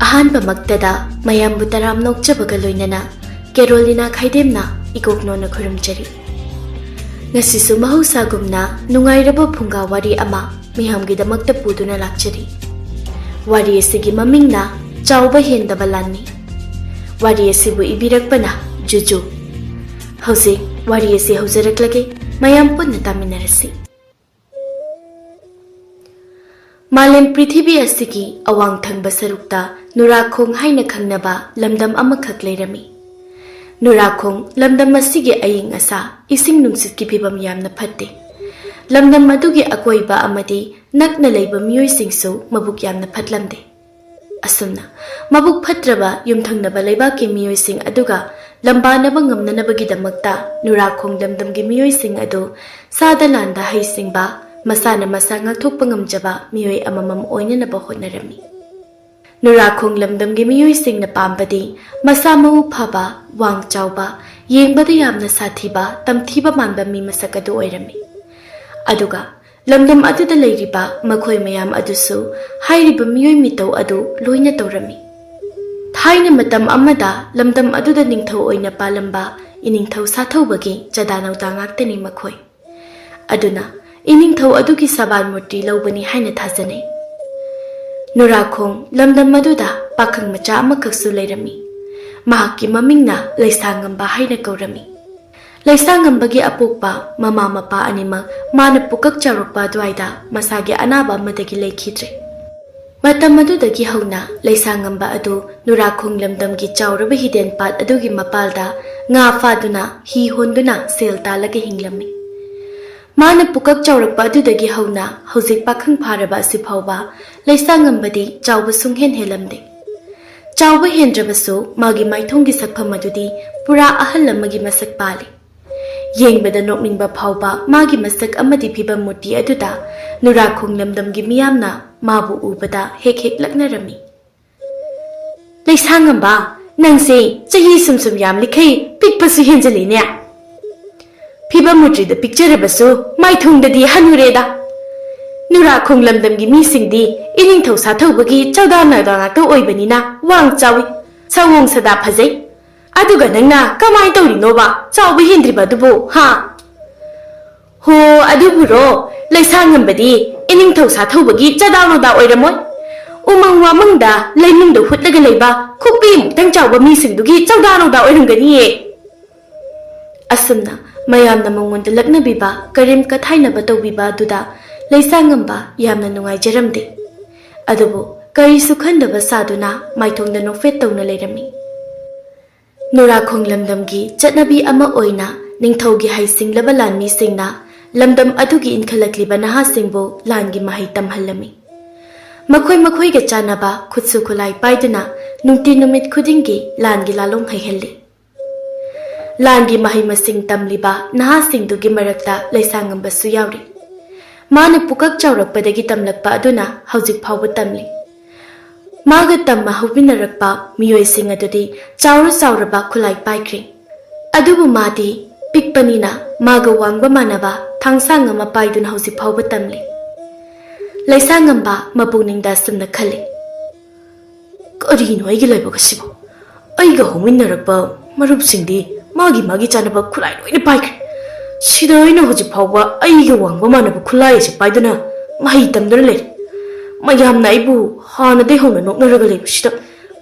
ꯑꯍꯥꯟꯕꯃꯛꯇꯗ ꯃꯌꯥꯝꯕꯨ ꯇꯔꯥꯝ ꯅꯣꯛꯆꯕꯒ ꯂꯣꯏꯅꯅ ꯀꯦꯔꯣꯂꯤꯅꯥ ꯈꯥꯏꯗꯦꯝꯅ ꯏꯀꯣꯛꯅꯣꯅ ꯈꯨꯔꯨꯝꯖꯔꯤ꯫ ꯉꯁꯤꯁꯨ ꯃꯍꯧꯁꯥꯒꯨꯝꯅ ꯅꯨꯡꯉꯥꯏꯔꯕ ꯐꯨꯡꯒꯥ ꯋꯥꯔꯤ ꯑꯃ ꯃꯤꯌꯥꯝꯒꯤꯗꯃꯛꯇ ꯄꯨꯗꯨꯅ ꯂꯥꯛꯆꯔꯤ꯫ ꯋꯥꯔꯤ ꯑꯁꯤꯒꯤ ꯃꯃꯤꯡꯅ ꯆꯥꯎꯕ ꯍꯦꯟꯗꯕ ꯂꯥꯟꯃꯤ꯫ ꯋꯥꯔꯤ ꯑꯁꯤꯕꯨ ꯏꯕꯤꯔꯛꯄꯅ ꯖꯨꯖꯨ꯫ ꯍꯧꯖꯤꯛ ꯋꯥꯔꯤ ꯑꯁꯤ ꯍꯧꯖꯔꯛꯂꯒꯦ, ꯃꯌꯥꯝ ꯄꯨꯟꯅ ꯇꯥꯃꯤꯟꯅꯔꯁꯤ꯫ ꯃꯥꯂꯦꯝ ꯄ꯭ꯔꯤꯊꯤꯕꯤ ꯑꯁꯤꯒꯤ ꯑꯋꯥꯡ ꯊꯪꯕ ꯁꯔꯨꯛꯇ ꯅꯨꯔꯥꯈꯣꯡ ꯍꯥꯏꯅ ꯈꯪꯅꯕ ꯂꯝꯗꯝ ꯑꯃꯈꯛ ꯂꯩꯔꯝꯃꯤ꯫ ꯅꯨꯔꯥꯈꯣꯡ ꯂꯝꯗꯝ ꯑꯁꯤꯒꯤ ꯑꯏꯪ ꯑꯁꯥ, ꯏꯁꯤꯡ ꯅꯨꯡꯁꯤꯠꯀꯤ ꯐꯤꯚꯝ ꯌꯥꯝꯅ ꯐꯠꯇꯦ꯫ ꯂꯝꯗꯝ ꯑꯗꯨꯒꯤ ꯑꯀꯣꯏꯕ ꯑꯃꯗꯤ ꯅꯛꯅ ꯂꯩꯕ ꯃꯤꯑꯣꯏꯁꯤꯡꯁꯨ ꯃꯕꯨꯛ ꯌꯥꯝꯅ ꯐꯠꯂꯝꯗꯦ꯫ ꯑꯁꯨꯝꯅ ꯃꯕꯨꯛ ꯐꯠꯇ꯭ꯔꯕ ꯌꯨꯝꯊꯪꯅꯕ ꯂꯩꯕꯥꯛꯀꯤ ꯃꯤꯑꯣꯏꯁꯤꯡ ꯑꯗꯨꯒ ꯂꯝꯕꯥꯅꯕ ꯉꯝꯅꯅꯕꯒꯤꯗꯃꯛꯇ ꯅꯨꯔꯥꯈꯣꯡ ꯂꯝꯗꯝꯒꯤ ꯃꯤꯑꯣꯏꯁꯤꯡ ꯑꯗꯨ ꯁꯥꯗ ꯂꯥꯟꯗ ꯍꯩꯁꯤꯡꯕ, ꯃꯁꯥꯅ ꯃꯁꯥ ꯉꯥꯛꯊꯣꯛꯄ ꯉꯝꯖꯕ ꯃꯤꯑꯣꯏ ꯑꯃꯃꯝ ꯑꯣꯏꯅꯅꯕ ꯍꯣꯠꯅꯔꯝꯃꯤ꯫ ꯅꯨꯔꯥꯈꯣꯡ ꯂꯝꯗꯝꯒꯤ ꯃꯤꯑꯣꯏꯁꯤꯡꯅ ꯄꯥꯝꯕꯗꯤ ꯃꯁꯥ ꯃꯎ ꯐꯕ, ꯋꯥꯡ ꯆꯥꯎꯕ, ꯌꯦꯡꯕꯗ ꯌꯥꯝꯅ ꯁꯥꯊꯤꯕ, ꯇꯝꯊꯤꯕ ꯃꯥꯟꯕ ꯃꯤ ꯃꯁꯛ ꯑꯗꯨ ꯑꯣꯏꯔꯝꯃꯤ꯫ ꯑꯗꯨꯒ ꯂꯝꯗꯝ ꯑꯗꯨꯗ ꯂꯩꯔꯤꯕ ꯃꯈꯣꯏ ꯃꯌꯥꯝ ꯑꯗꯨꯁꯨ ꯍꯥꯏꯔꯤꯕ ꯃꯤꯑꯣꯏ ꯃꯤꯇꯧ ꯑꯗꯨ ꯂꯣꯏꯅ ꯇꯧꯔꯝꯃꯤ꯫ ꯊꯥꯏꯅ ꯃꯇꯝ ꯑꯃꯗ ꯂꯝꯗꯝ ꯑꯗꯨꯗ ꯅꯤꯡꯊꯧ ꯑꯣꯏꯅ ꯄꯥꯜꯂꯝꯕ ꯏꯅꯤꯡꯊꯧ ꯁꯥꯊꯧꯕꯒꯤ ꯆꯥꯗꯥ ꯅꯧꯗꯥ ꯉꯥꯛꯇꯅꯤ ꯃꯈꯣꯏ꯫ ꯑꯗꯨꯅ ꯏꯅꯤꯡꯊꯧ ꯑꯗꯨꯒꯤ ꯁꯕꯥꯟ ꯃꯨꯔꯇꯤ ꯂꯧꯕꯅꯤ ꯍꯥꯏꯅ ꯊꯥꯖꯅꯩ꯫ ꯅꯨꯔꯥꯈꯣꯡ ꯂꯝꯗꯝ ꯑꯗꯨꯗ ꯄꯥꯈꯪ ꯃꯆꯥ ꯑꯃꯈꯛꯁꯨ ꯂꯩꯔꯝꯃꯤ꯫ ꯃꯍꯥꯛꯀꯤ ꯃꯃꯤꯡꯅ ꯂꯩꯁꯥꯡꯉꯝꯕ ꯍꯥꯏꯅ ꯀꯧꯔꯝꯃꯤ꯫ ꯂꯩꯁꯥꯡꯉꯝꯕꯒꯤ ꯑꯄꯣꯛꯄ ꯃꯃꯥ ꯃꯄꯥ ꯑꯅꯤꯃꯛ ꯃꯥꯅ ꯄꯨꯀꯛ ꯆꯥꯎꯔꯛꯄ ꯑꯗꯨꯋꯥꯏꯗ ꯃꯁꯥꯒꯤ ꯑꯅꯥꯕ ꯑꯃꯗꯒꯤ ꯂꯩꯈꯤꯗ꯭ꯔꯦ꯫ ꯃꯇꯝ ꯑꯗꯨꯗꯒꯤ ꯍꯧꯅ ꯂꯩꯁꯥꯡꯉꯝꯕ ꯑꯗꯨ ꯅꯨꯔꯥꯈꯣꯡ ꯂꯝꯗꯝꯒꯤ ꯆꯥꯎꯔꯕ ꯍꯤꯗꯦꯟꯄꯥꯠ ꯑꯗꯨꯒꯤ ꯃꯄꯥꯜꯗ ꯉꯥ ꯐꯥꯗꯨꯅ, ꯍꯤ ꯍꯣꯟꯗꯨꯅ ꯁꯦꯜ ꯇꯥꯜꯂꯒ ꯍꯤꯡꯂꯝꯃꯤ꯫ ꯃꯥꯅ ꯄꯨꯀꯛ ꯆꯥꯎꯔꯛꯄ ꯑꯗꯨꯗꯒꯤ ꯍꯧꯅ ꯍꯧꯖꯤꯛ ꯄꯥꯈꯪ ꯐꯥꯔꯕ ꯑꯁꯤ ꯐꯥꯎꯕ ꯂꯩꯁꯥꯡꯉꯝꯕꯗꯤ ꯆꯥꯎꯕ ꯁꯨꯡꯍꯦꯟ ꯍꯦꯜꯂꯝꯗꯦ꯫ ꯆꯥꯎꯕ ꯍꯦꯟꯗ꯭ꯔꯕꯁꯨ ꯃꯥꯒꯤ ꯃꯥꯏꯊꯣꯡꯒꯤ ꯁꯛꯐꯝ ꯑꯗꯨꯗꯤ ꯄꯨꯔꯥ ꯑꯍꯜ ꯑꯃꯒꯤ ꯃꯁꯛ ꯄꯥꯜꯂꯤ꯫ ꯌꯦꯡꯕꯗ ꯅꯣꯛꯅꯤꯡꯕ ꯐꯥꯎꯕ ꯃꯥꯒꯤ ꯃꯁꯛ ꯑꯃꯗꯤ ꯐꯤꯚꯝ ꯃꯨꯔꯇꯤ ꯑꯗꯨꯗ ꯅꯨꯔꯥꯈꯣꯡ ꯂꯝꯗꯝꯒꯤ ꯃꯤꯌꯥꯝꯅ ꯃꯥꯕꯨ ꯎꯕꯗ ꯍꯦꯛ ꯍꯦꯛ ꯂꯛꯅꯔꯝꯃꯤ꯫ "ꯂꯩꯁꯥꯡꯉꯝꯕ, ꯅꯪꯁꯦ ꯆꯍꯤ ꯁꯨꯝ ꯌꯥꯝꯂꯤꯈꯩ ꯄꯤꯛꯄꯁꯨ ꯍꯦꯟꯖꯜꯂꯤꯅꯦ꯫ ꯐꯤꯚꯝ ꯃꯨꯔꯇꯤꯗ ꯄꯤꯛꯆꯔꯕꯁꯨ ꯃꯥꯏꯊꯣꯡꯗꯗꯤ ꯍꯟꯅꯨꯔꯦꯗ꯫ ꯅꯨꯔꯥꯈꯣꯡ ꯂꯝꯗꯝꯒꯤ ꯃꯤꯁꯤꯡꯗꯤ ꯏꯅꯤꯡꯊꯧ ꯁꯥꯊꯧꯕꯒꯤ ꯆꯥꯗꯥ ꯅꯧꯗꯥ ꯉꯥꯛꯇ ꯑꯣꯏꯕꯅꯤꯅ ꯋꯥꯡ ꯆꯥꯎꯏ, ꯁꯑꯣꯡ ꯁꯥꯗꯥ ꯐꯖꯩ꯫ ꯑꯗꯨꯒ ꯅꯪꯅ ꯀꯃꯥꯏꯅ ꯇꯧꯔꯤꯅꯣꯕ ꯆꯥꯎꯕ ꯍꯦꯟꯗ꯭ꯔꯤꯕ ꯑꯗꯨꯕꯨ, ꯍꯥ?" "ꯍꯣ, ꯑꯗꯨꯕꯨꯔꯣ, ꯂꯩꯁꯥꯡꯉꯝꯕꯗꯤ ꯏꯅꯤꯡꯊꯧ ꯁꯥꯊꯧꯕꯒꯤ ꯆꯥꯗꯥ ꯅꯧꯗꯥ ꯑꯣꯏꯔꯝꯃꯣꯏ꯫ ꯎꯃꯪ ꯋꯥꯃꯪꯗ ꯂꯩꯅꯨꯡꯗ ꯍꯨꯠꯂꯒ ꯂꯩꯕ ꯈꯨꯛꯄꯤꯃꯨꯛꯇꯪ ꯆꯥꯎꯕ ꯃꯤꯁꯤꯡꯗꯨꯒꯤ ꯆꯥꯗꯥ ꯅꯧꯗꯥ ꯑꯣꯏꯔꯝꯒꯅꯤꯌꯦ." ꯑꯁꯨꯝꯅ ꯃꯌꯥꯝꯅ ꯃꯉꯣꯟꯗ ꯂꯛꯅꯕꯤꯕ, ꯀꯔꯦꯝ ꯀꯊꯥꯏꯅꯕ ꯇꯧꯕꯤꯕ ꯑꯗꯨꯗ ꯂꯩꯁꯥꯡꯉꯝꯕ ꯌꯥꯝꯅ ꯅꯨꯡꯉꯥꯏꯖꯔꯝꯗꯦ꯫ ꯑꯗꯨꯕꯨ ꯀꯔꯤꯁꯨ ꯈꯟꯗꯕ ꯁꯥꯗꯨꯅ ꯃꯥꯏꯊꯣꯡꯗ ꯅꯣꯛꯐꯦꯠ ꯇꯧꯅ ꯂꯩꯔꯝꯃꯤ꯫ ꯅꯨꯔꯥꯈꯣꯡ ꯂꯝꯗꯝꯒꯤ ꯆꯠꯅꯕꯤ ꯑꯃ ꯑꯣꯏꯅ ꯅꯤꯡꯊꯧꯒꯤ ꯍꯩꯁꯤꯡꯂꯕ ꯂꯥꯟꯃꯤꯁꯤꯡꯅ ꯂꯝꯗꯝ ꯑꯗꯨꯒꯤ ꯏꯟꯈꯠꯂꯛꯂꯤꯕ ꯅꯍꯥꯁꯤꯡꯕꯨ ꯂꯥꯟꯒꯤ ꯃꯍꯩ ꯇꯝꯍꯜꯂꯝꯃꯤ꯫ ꯃꯈꯣꯏ ꯃꯈꯣꯏꯒ ꯆꯥꯟꯅꯕ ꯈꯨꯠꯁꯨ ꯈꯨꯠꯂꯥꯏ ꯄꯥꯏꯗꯨꯅ ꯅꯨꯡꯇꯤ ꯅꯨꯃꯤꯠ ꯈꯨꯗꯤꯡꯒꯤ ꯂꯥꯟꯒꯤ ꯂꯥꯂꯣꯡ ꯍꯩꯍꯜꯂꯤ꯫ ꯂꯥꯟꯒꯤ ꯃꯍꯩ ꯃꯁꯤꯡ ꯇꯝꯂꯤꯕ ꯅꯍꯥꯁꯤꯡꯗꯨꯒꯤ ꯃꯔꯛꯇ ꯂꯩꯁꯥꯡꯉꯝꯕꯁꯨ ꯌꯥꯎꯔꯤ꯫ ꯃꯥꯅ ꯄꯨꯀꯛ ꯆꯥꯎꯔꯛꯄꯗꯒꯤ ꯇꯝꯂꯛꯄ ꯑꯗꯨꯅ ꯍꯧꯖꯤꯛ ꯐꯥꯎꯕ ꯇꯝꯂꯤ꯫ ꯃꯥꯒ ꯇꯝꯃ ꯍꯧꯃꯤꯟꯅꯔꯛꯄ ꯃꯤꯑꯣꯏꯁꯤꯡ ꯑꯗꯨꯗꯤ ꯆꯥꯎꯔꯕ ꯈꯨꯠꯂꯥꯏ ꯄꯥꯏꯈ꯭ꯔꯦ꯫ ꯑꯗꯨꯕꯨ ꯃꯥꯗꯤ ꯄꯤꯛꯄꯅꯤꯅ ꯃꯥꯒ ꯋꯥꯡꯕ ꯃꯥꯟꯅꯕ ꯊꯥꯡꯁꯥꯡ ꯑꯃ ꯄꯥꯏꯗꯨꯅ ꯍꯧꯖꯤꯛ ꯐꯥꯎꯕ ꯇꯝꯂꯤ꯫ ꯂꯩꯁꯥꯡꯉꯝꯕ ꯃꯄꯨꯛꯅꯤꯡꯗ ꯑꯁꯨꯝꯅ ꯈꯜꯂꯤ, "ꯀꯔꯤꯅꯣ ꯑꯩꯒꯤ ꯂꯥꯏꯕꯛ ꯑꯁꯤꯕꯨ? ꯑꯩꯒ ꯍꯧꯃꯤꯟꯅꯔꯛꯄ ꯃꯔꯨꯞꯁꯤꯡꯗꯤ ꯃꯥꯒꯤ ꯆꯥꯅꯕ ꯈꯨꯠꯂꯥꯏ ꯂꯣꯏꯅ ꯄꯥꯏꯈ꯭ꯔꯦ꯫ ꯁꯤꯗ ꯑꯩꯅ ꯍꯧꯖꯤꯛ ꯐꯥꯎꯕ ꯑꯩꯒ ꯋꯥꯡꯕ ꯃꯥꯟꯅꯕ ꯈꯨꯠꯂꯥꯏ ꯑꯁꯤ ꯄꯥꯏꯗꯨꯅ ꯃꯍꯩ ꯇꯝꯗꯨꯅ ꯂꯩꯔꯤ꯫ ꯃꯌꯥꯝꯅ ꯑꯩꯕꯨ ꯍꯥꯟꯅꯗꯩ ꯍꯧꯅ ꯅꯣꯛꯅꯔꯒ ꯂꯩꯕꯁꯤꯗ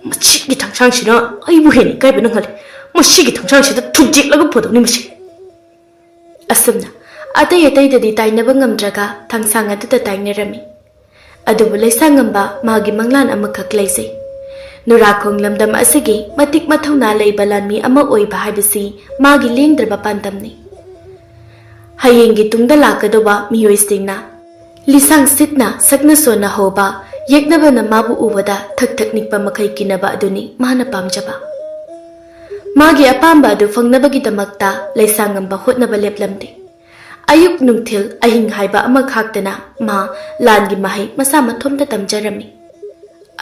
ꯃꯁꯤꯒꯤ ꯊꯥꯡꯁꯥꯡꯁꯤꯅ ꯑꯩꯕꯨ ꯍꯦꯟꯅ ꯏꯀꯥꯏꯕ ꯅꯪꯍꯜꯂꯤ꯫ ꯃꯁꯤꯒꯤ ꯊꯥꯡꯁꯥꯡꯁꯤꯗ ꯊꯨꯗꯦꯛꯂꯒ ꯐꯗꯧꯅꯤ ꯃꯁꯤ." ꯑꯁꯨꯝꯅ ꯑꯇꯩ ꯑꯇꯩꯗꯗꯤ ꯇꯥꯏꯅꯕ ꯉꯝꯗ꯭ꯔꯒ ꯊꯥꯡꯁꯥꯡ ꯑꯗꯨꯗ ꯇꯥꯏꯅꯔꯝꯃꯤ꯫ ꯑꯗꯨꯕꯨ ꯂꯩꯁꯥꯡꯉꯝꯕ ꯃꯥꯒꯤ ꯃꯪꯂꯥꯟ ꯑꯃꯈꯛ ꯂꯩꯖꯩ꯫ ꯅꯨꯔꯥꯈꯣꯡ ꯂꯝꯗꯝ ꯑꯁꯤꯒꯤ ꯃꯇꯤꯛ ꯃꯊꯧꯅꯥ ꯂꯩꯕ ꯂꯥꯟꯃꯤ ꯑꯃ ꯑꯣꯏꯕ ꯍꯥꯏꯕꯁꯤ ꯃꯥꯒꯤ ꯂꯦꯡꯗ꯭ꯔꯕ ꯄꯥꯟꯗꯝꯅꯤ꯫ ꯍꯌꯦꯡꯒꯤ ꯇꯨꯡꯗ ꯂꯥꯛꯀꯗꯧꯕ ꯃꯤꯑꯣꯏꯁꯤꯡꯅ ꯂꯤꯁꯥꯡ ꯁꯤꯠꯅ ꯁꯛꯅ ꯁꯣꯟꯅ ꯍꯧꯕ, ꯌꯦꯛꯅꯕꯅ ꯃꯥꯕꯨ ꯎꯕꯗ ꯊꯛ ꯊꯛ ꯅꯤꯛꯄ ꯃꯈꯩ ꯀꯤꯅꯕ ꯑꯗꯨꯅꯤ ꯃꯥꯅ ꯄꯥꯝꯖꯕ꯫ ꯃꯥꯒꯤ ꯑꯄꯥꯝꯕ ꯑꯗꯨ ꯐꯪꯅꯕꯒꯤꯗꯃꯛꯇ ꯂꯩꯁꯥꯡꯉꯝꯕ ꯍꯣꯠꯅꯕ ꯂꯦꯞꯂꯝꯗꯦ꯫ ꯑꯌꯨꯛ ꯅꯨꯡꯊꯤꯜ ꯑꯍꯤꯡ ꯍꯥꯏꯕ ꯑꯃ ꯈꯥꯛꯇꯅ ꯃꯥ ꯂꯥꯟꯒꯤ ꯃꯍꯩ ꯃꯁꯥ ꯃꯊꯣꯝꯇ ꯇꯝꯖꯔꯝꯃꯤ꯫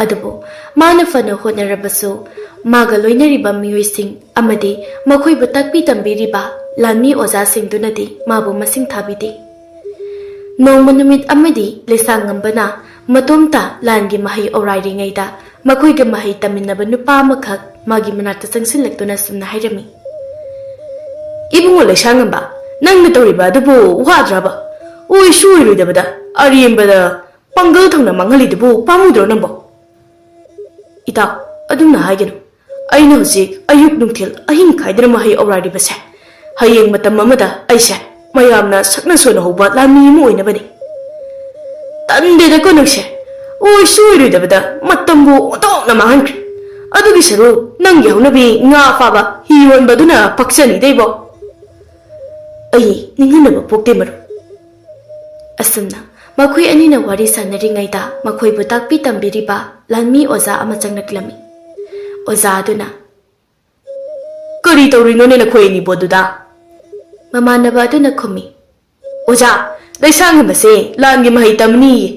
ꯑꯗꯨꯕꯨ ꯃꯥꯅ ꯐꯅ ꯍꯣꯠꯅꯔꯕꯁꯨ ꯃꯥꯒ ꯂꯣꯏꯅꯔꯤꯕ ꯃꯤꯑꯣꯏꯁꯤꯡ ꯑꯃꯗꯤ ꯃꯈꯣꯏꯕꯨ ꯇꯥꯛꯄꯤ ꯇꯝꯕꯤꯔꯤꯕ ꯂꯥꯟꯃꯤ ꯑꯣꯖꯥꯁꯤꯡꯗꯨꯅꯗꯤ ꯃꯥꯕꯨ ꯃꯁꯤꯡ ꯊꯥꯕꯤꯗꯦ꯫ ꯅꯣꯡꯃ ꯅꯨꯃꯤꯠ ꯑꯃꯗꯤ ꯂꯩꯁꯥꯡꯉꯝꯕꯅ ꯃꯇꯣꯝꯇ ꯂꯥꯟꯒꯤ ꯃꯍꯩ ꯑꯣꯔꯥꯏꯔꯤꯉꯩꯗ ꯃꯈꯣꯏꯒ ꯃꯍꯩ ꯇꯝꯃꯤꯟꯅꯕ ꯅꯨꯄꯥ ꯑꯃꯈꯛ ꯃꯥꯒꯤ ꯃꯅꯥꯛꯇ ꯆꯪꯁꯤꯜꯂꯛꯇꯨꯅ ꯁꯨꯝꯅ ꯍꯥꯏꯔꯝꯃꯤ. ꯏꯕꯨꯡꯉꯣ ꯂꯩꯁꯥꯡꯉꯝꯕ, ꯅꯪꯅ ꯇꯧꯔꯤꯕ ꯑꯗꯨꯕꯨ ꯋꯥꯗ꯭ꯔꯕ? ꯑꯣꯏꯁꯨ ꯑꯣꯏꯔꯣꯏꯗꯕꯗ ꯑꯔꯦꯝꯕꯗ ꯄꯥꯡꯒꯜ ꯊꯧꯅ ꯃꯥꯡꯍꯜꯂꯤꯗꯨꯕꯨ ꯄꯥꯝꯃꯨꯗ꯭ꯔꯣ ꯅꯪꯕꯣ? ꯏꯇꯥꯎ, ꯑꯗꯨꯝꯅ ꯍꯥꯏꯒꯅꯨ. ꯑꯩꯅ ꯍꯧꯖꯤꯛ ꯑꯌꯨꯛ ꯅꯨꯡꯊꯤꯜ ꯑꯍꯤꯡ ꯈꯥꯏꯗꯅ ꯃꯍꯩ ꯑꯧꯔꯥꯏꯔꯤꯕꯁꯦ ꯍꯌꯦꯡ ꯃꯇꯝ ꯑꯃꯗ ꯑꯩꯁꯦ ꯃꯌꯥꯝꯅ ꯁꯛꯅ ꯁꯣꯟꯅ ꯍꯧꯕ ꯂꯥꯟꯃꯤ ꯑꯃ ꯑꯣꯏꯅꯕꯅꯤ. ꯇꯟꯗꯦꯗꯀꯣ ꯅꯪꯁꯦ. ꯑꯣꯏꯁꯨ ꯑꯣꯏꯔꯣꯏꯗꯕꯗ ꯃꯇꯝꯕꯨ ꯑꯣꯟꯊꯣꯛꯅ ꯃꯥꯡꯍꯟꯈ꯭ꯔꯦ. ꯑꯗꯨꯒꯤ ꯁꯔꯨꯛ ꯅꯪꯒꯤ ꯍꯧꯅꯕꯤ ꯉꯥ ꯐꯥꯕ ꯍꯤ ꯌꯣꯟꯕꯗꯨꯅ ꯄꯛꯆꯅꯤꯗꯩꯕꯣ. ꯑꯩ ꯅꯤꯡꯍꯟꯅꯕ ꯄꯣꯛꯇꯦ ꯃꯔꯨꯞ. ꯑꯁꯨꯝꯅ ꯃꯈꯣꯏ ꯑꯅꯤꯅ ꯋꯥꯔꯤ ꯁꯥꯟꯅꯔꯤꯉꯩꯗ ꯃꯈꯣꯏꯕꯨ ꯇꯥꯛꯄꯤ ꯇꯝꯕꯤꯔꯤꯕ ꯂꯥꯟꯃꯤ ꯑꯣꯖꯥ ꯑꯃ ꯆꯪꯂꯛꯂꯝꯃꯤ. ꯑꯣꯖꯥ ꯑꯗꯨꯅ, ꯀꯔꯤ ꯇꯧꯔꯤꯅꯣꯅꯦ ꯅꯈꯣꯏ ꯑꯅꯤꯕꯨ ꯑꯗꯨꯗ? ꯃꯃꯥꯟꯅꯕ ꯑꯗꯨꯅ ꯈꯨꯝꯃꯤ. ꯑꯣꯖꯥ, ꯂꯩꯁꯥꯡꯉꯝꯕꯁꯦ ꯂꯥꯟꯒꯤ ꯃꯍꯩ ꯇꯝꯅꯤꯌꯦ.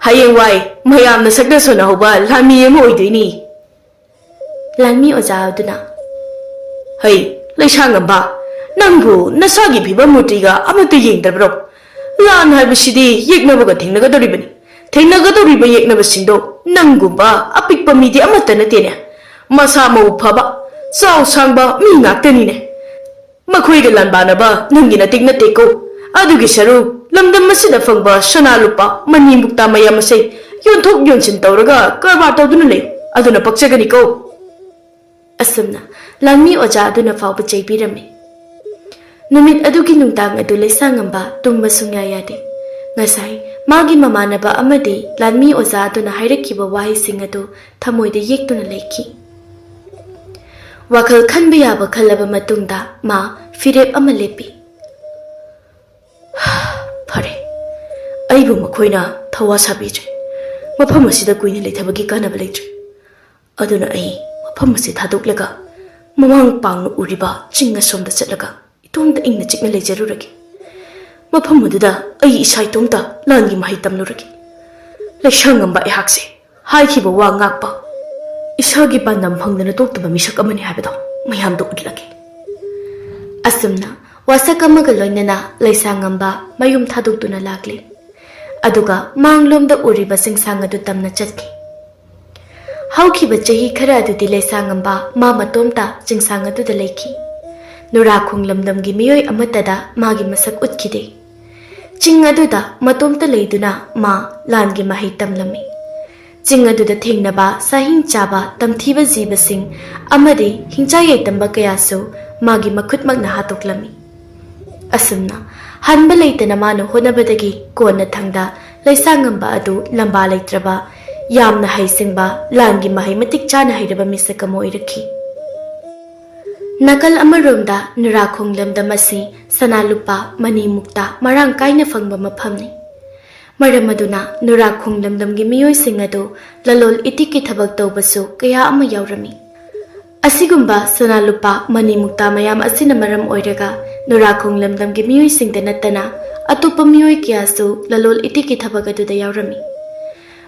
ꯍꯌꯦꯡꯋꯥꯏ ꯃꯌꯥꯝꯅ ꯁꯛꯅ ꯁꯣꯟꯅ ꯍꯧꯕ ꯂꯥꯟꯃꯤ ꯑꯃ ꯑꯣꯏꯗꯣꯏꯅꯤ. ꯂꯥꯟꯃꯤ ꯑꯣꯖꯥ ꯑꯗꯨꯅ, ꯍꯩ ꯂꯩꯁꯥꯡꯉꯝꯕ, ꯅꯪꯕꯨ ꯅꯁꯥꯒꯤ ꯐꯤꯕꯝ ꯃꯨꯔꯇꯤꯒ ꯑꯃꯠꯇ ꯌꯦꯡꯗꯕ꯭ꯔꯣ? ꯂꯥꯟ ꯍꯥꯏꯕꯁꯤꯗꯤ ꯌꯦꯛꯅꯕꯒ ꯊꯦꯡꯅꯒꯗꯧꯔꯤꯕꯅꯤ. ꯊꯦꯡꯅꯒꯗꯧꯔꯤꯕ ꯌꯦꯛꯅꯕꯁꯤꯡꯗꯣ ꯅꯪꯒꯨꯝꯕ ꯑꯄꯤꯛꯄ ꯃꯤꯗꯤ ꯑꯃꯠꯇ ꯅꯠꯇꯦꯅꯦ. ꯃꯁꯥ ꯃꯎ ꯐꯕ, ꯆꯥꯎ ꯁꯥꯡꯕ ꯃꯤ ꯉꯥꯛꯇꯅꯤꯅꯦ. ꯃꯈꯣꯏꯒ ꯂꯥꯟꯕꯥꯅꯕ ꯅꯪꯒꯤ ꯅꯇꯤꯛ ꯅꯠꯇꯦꯀꯣ. ꯑꯗꯨꯒꯤ ꯁꯔꯨꯛ ꯂꯝꯗꯝ ꯑꯁꯤꯗ ꯐꯪꯕ ꯁꯅꯥ ꯂꯨꯄꯥ ꯃꯅꯤ ꯃꯨꯛꯇꯥ ꯃꯌꯥꯝ ꯑꯁꯦ ꯌꯣꯟꯊꯣꯛ ꯌꯣꯟꯁꯤꯟ ꯇꯧꯔꯒ ꯀꯔꯕꯥꯔ ꯇꯧꯗꯨꯅ ꯂꯩ. ꯑꯗꯨꯅ ꯄꯛꯆꯒꯅꯤꯀꯣ. ꯑꯁꯨꯝꯅ ꯂꯥꯟꯃꯤ ꯑꯣꯖꯥ ꯑꯗꯨꯅ ꯐꯥꯎꯕ ꯆꯩꯕꯤꯔꯝꯃꯤ. ꯅꯨꯃꯤꯠ ꯑꯗꯨꯒꯤ ꯅꯨꯡꯗꯥꯡ ꯑꯗꯨ ꯂꯩꯁꯥꯡꯉꯝꯕ ꯇꯨꯝꯕ ꯁꯨꯡꯌꯥ ꯌꯥꯗꯦ. ꯉꯁꯥꯏ ꯃꯥꯒꯤ ꯃꯃꯥꯟꯅꯕ ꯑꯃꯗꯤ ꯂꯥꯟꯃꯤ ꯑꯣꯖꯥ ꯑꯗꯨꯅ ꯍꯥꯏꯔꯛꯈꯤꯕ ꯋꯥꯍꯩꯁꯤꯡ ꯑꯗꯨ ꯊꯃꯣꯏꯗ ꯌꯦꯛꯇꯨꯅ ꯂꯩꯈꯤ. ꯋꯥꯈꯜ ꯈꯟꯕ ꯌꯥꯕ ꯈꯜꯂꯕ ꯃꯇꯨꯡꯗ ꯃꯥ ꯐꯤꯔꯦꯞ ꯑꯃ ꯂꯦꯞꯄꯤ. ꯐꯔꯦ, ꯑꯩꯕꯨ ꯃꯈꯣꯏꯅ ꯊꯋꯥ ꯁꯥꯕꯤꯗ꯭ꯔꯦ. ꯃꯐꯝ ꯑꯁꯤꯗ ꯀꯨꯏꯅ ꯂꯩꯊꯕꯒꯤ ꯀꯥꯟꯅꯕ ꯂꯩꯇ꯭ꯔꯦ. ꯑꯗꯨꯅ ꯑꯩ ꯃꯐꯝ ꯑꯁꯤ ꯊꯥꯗꯣꯛꯂꯒ ꯃꯃꯥꯡ ꯄꯥꯡꯅ ꯎꯔꯤꯕ ꯆꯤꯡ ꯑꯁꯣꯝꯗ ꯆꯠꯂꯒ ꯏꯇꯣꯝꯇ ꯏꯪꯅ ꯆꯤꯛꯅ ꯂꯩꯖꯔꯨꯔꯒꯦ. ꯃꯐꯝ ꯑꯗꯨꯗ ꯑꯩ ꯏꯁꯥ ꯏꯇꯣꯝꯇ ꯂꯥꯟꯒꯤ ꯃꯍꯩ ꯇꯝꯂꯨꯔꯒꯦ. ꯂꯩꯁꯥꯡꯉꯝꯕ ꯑꯩꯍꯥꯛꯁꯦ ꯍꯥꯏꯈꯤꯕ ꯋꯥ ꯉꯥꯛꯄ, ꯏꯁꯥꯒꯤ ꯄꯥꯟꯗꯝ ꯐꯪꯗꯅ ꯇꯣꯛꯇꯕ ꯃꯤꯁꯛ ꯑꯃꯅꯤ ꯍꯥꯏꯕꯗꯣ ꯃꯌꯥꯝꯗ ꯎꯠꯂꯒꯦ. ꯑꯁꯨꯝꯅ ꯋꯥꯁꯛ ꯑꯃꯒ ꯂꯣꯏꯅꯅ ꯂꯩꯁꯥꯡꯉꯝꯕ ꯃꯌꯨꯝ ꯊꯥꯗꯣꯛꯇꯨꯅ ꯂꯥꯛꯂꯤ. ꯑꯗꯨꯒ ꯃꯥꯡꯂꯣꯝꯗ ꯎꯔꯤꯕ ꯆꯤꯡꯁꯥꯡ ꯑꯗꯨ ꯇꯝꯅ ꯆꯠꯈꯤ. ꯍꯧꯈꯤꯕ ꯆꯍꯤ ꯈꯔ ꯑꯗꯨꯗꯤ ꯂꯩꯁꯥꯡꯉꯝꯕ ꯃꯥ ꯃꯇꯣꯝꯇ ꯆꯤꯡꯁꯥꯡ ꯑꯗꯨꯗ ꯂꯩꯈꯤ. ꯅꯨꯔꯥꯈꯣꯡ ꯂꯝꯗꯝꯒꯤ ꯃꯤꯑꯣꯏ ꯑꯃꯠꯇꯗ ꯃꯥꯒꯤ ꯃꯁꯛ ꯎꯠꯈꯤꯗꯦ. ꯆꯤꯡ ꯑꯗꯨꯗ ꯃꯇꯣꯝꯇ ꯂꯩꯗꯨꯅ ꯃꯥ ꯂꯥꯟꯒꯤ ꯃꯍꯩ ꯇꯝꯂꯝꯃꯤ. ꯆꯤꯡ ꯑꯗꯨꯗ ꯊꯦꯡꯅꯕ ꯁꯥꯍꯤꯡ ꯆꯥꯕ ꯇꯝꯊꯤꯕ ꯖꯤꯕꯁꯤꯡ ꯑꯃꯗꯤ ꯍꯤꯡꯆꯥ ꯌꯥꯏꯇꯝꯕ ꯀꯌꯥꯁꯨ ꯃꯥꯒꯤ ꯃꯈꯨꯠꯃꯛꯅ ꯍꯥꯠꯇꯣꯛꯂꯝꯃꯤ. ꯑꯁꯨꯝꯅ ꯍꯟꯕ ꯂꯩꯇꯅ ꯃꯥꯅ ꯍꯣꯠꯅꯕꯗꯒꯤ ꯀꯣꯟꯅ ꯊꯪꯗ ꯂꯩꯁꯥꯡꯉꯝꯕ ꯑꯗꯨ ꯂꯝꯕꯥ ꯂꯩꯇ꯭ꯔꯕ, ꯌꯥꯝꯅ ꯍꯩꯁꯤꯡꯕ, ꯂꯥꯟꯒꯤ ꯃꯍꯩ ꯃꯇꯤꯛ ꯆꯥꯅ ꯍꯩꯔꯕ ꯃꯤꯁꯛ ꯑꯃ ꯑꯣꯏꯔꯛꯈꯤ. ꯅꯥꯀꯜ ꯑꯃꯔꯣꯝꯗ ꯅꯨꯔꯥꯈꯣꯡ ꯂꯝꯗꯝ ꯑꯁꯤ ꯁꯅꯥ ꯂꯨꯄꯥ ꯃꯅꯤ ꯃꯨꯛꯇꯥ ꯃꯔꯥꯡ ꯀꯥꯏꯅ ꯐꯪꯕ ꯃꯐꯝꯅꯤ. ꯃꯔꯝ ꯑꯗꯨꯅ ꯅꯨꯔꯥꯈꯣꯡ ꯂꯝꯗꯝꯒꯤ ꯃꯤꯑꯣꯏꯁꯤꯡ ꯑꯗꯨ ꯂꯂꯣꯜ ꯏꯇꯤꯛꯀꯤ ꯊꯕꯛ ꯇꯧꯕꯁꯨ ꯀꯌా ꯑꯃ ꯌꯥꯎꯔꯝꯃꯤ. ꯑꯁꯤꯒꯨꯝꯕ ꯁꯅꯥ ꯂꯨꯄꯥ ꯃꯅꯤ ꯃꯨꯛꯇꯥ ꯃꯌꯥꯝ ꯑꯁꯤꯅ ꯃꯔꯝ ꯑꯣꯏꯔꯒ ꯅꯨꯔꯥꯈꯣꯡ ꯂꯝꯗꯝꯒꯤ ꯃꯤꯑꯣꯏꯁꯤꯡꯗ ꯅꯠꯇꯅ ꯑꯇꯣꯞꯄ ꯃꯤꯑꯣꯏ ꯀꯌꯥꯁꯨ ꯂꯂꯣꯜ ꯏꯇꯤꯛꯀꯤ ꯊꯕꯛ ꯑꯗꯨꯗ ꯌꯥꯎꯔꯝꯃꯤ.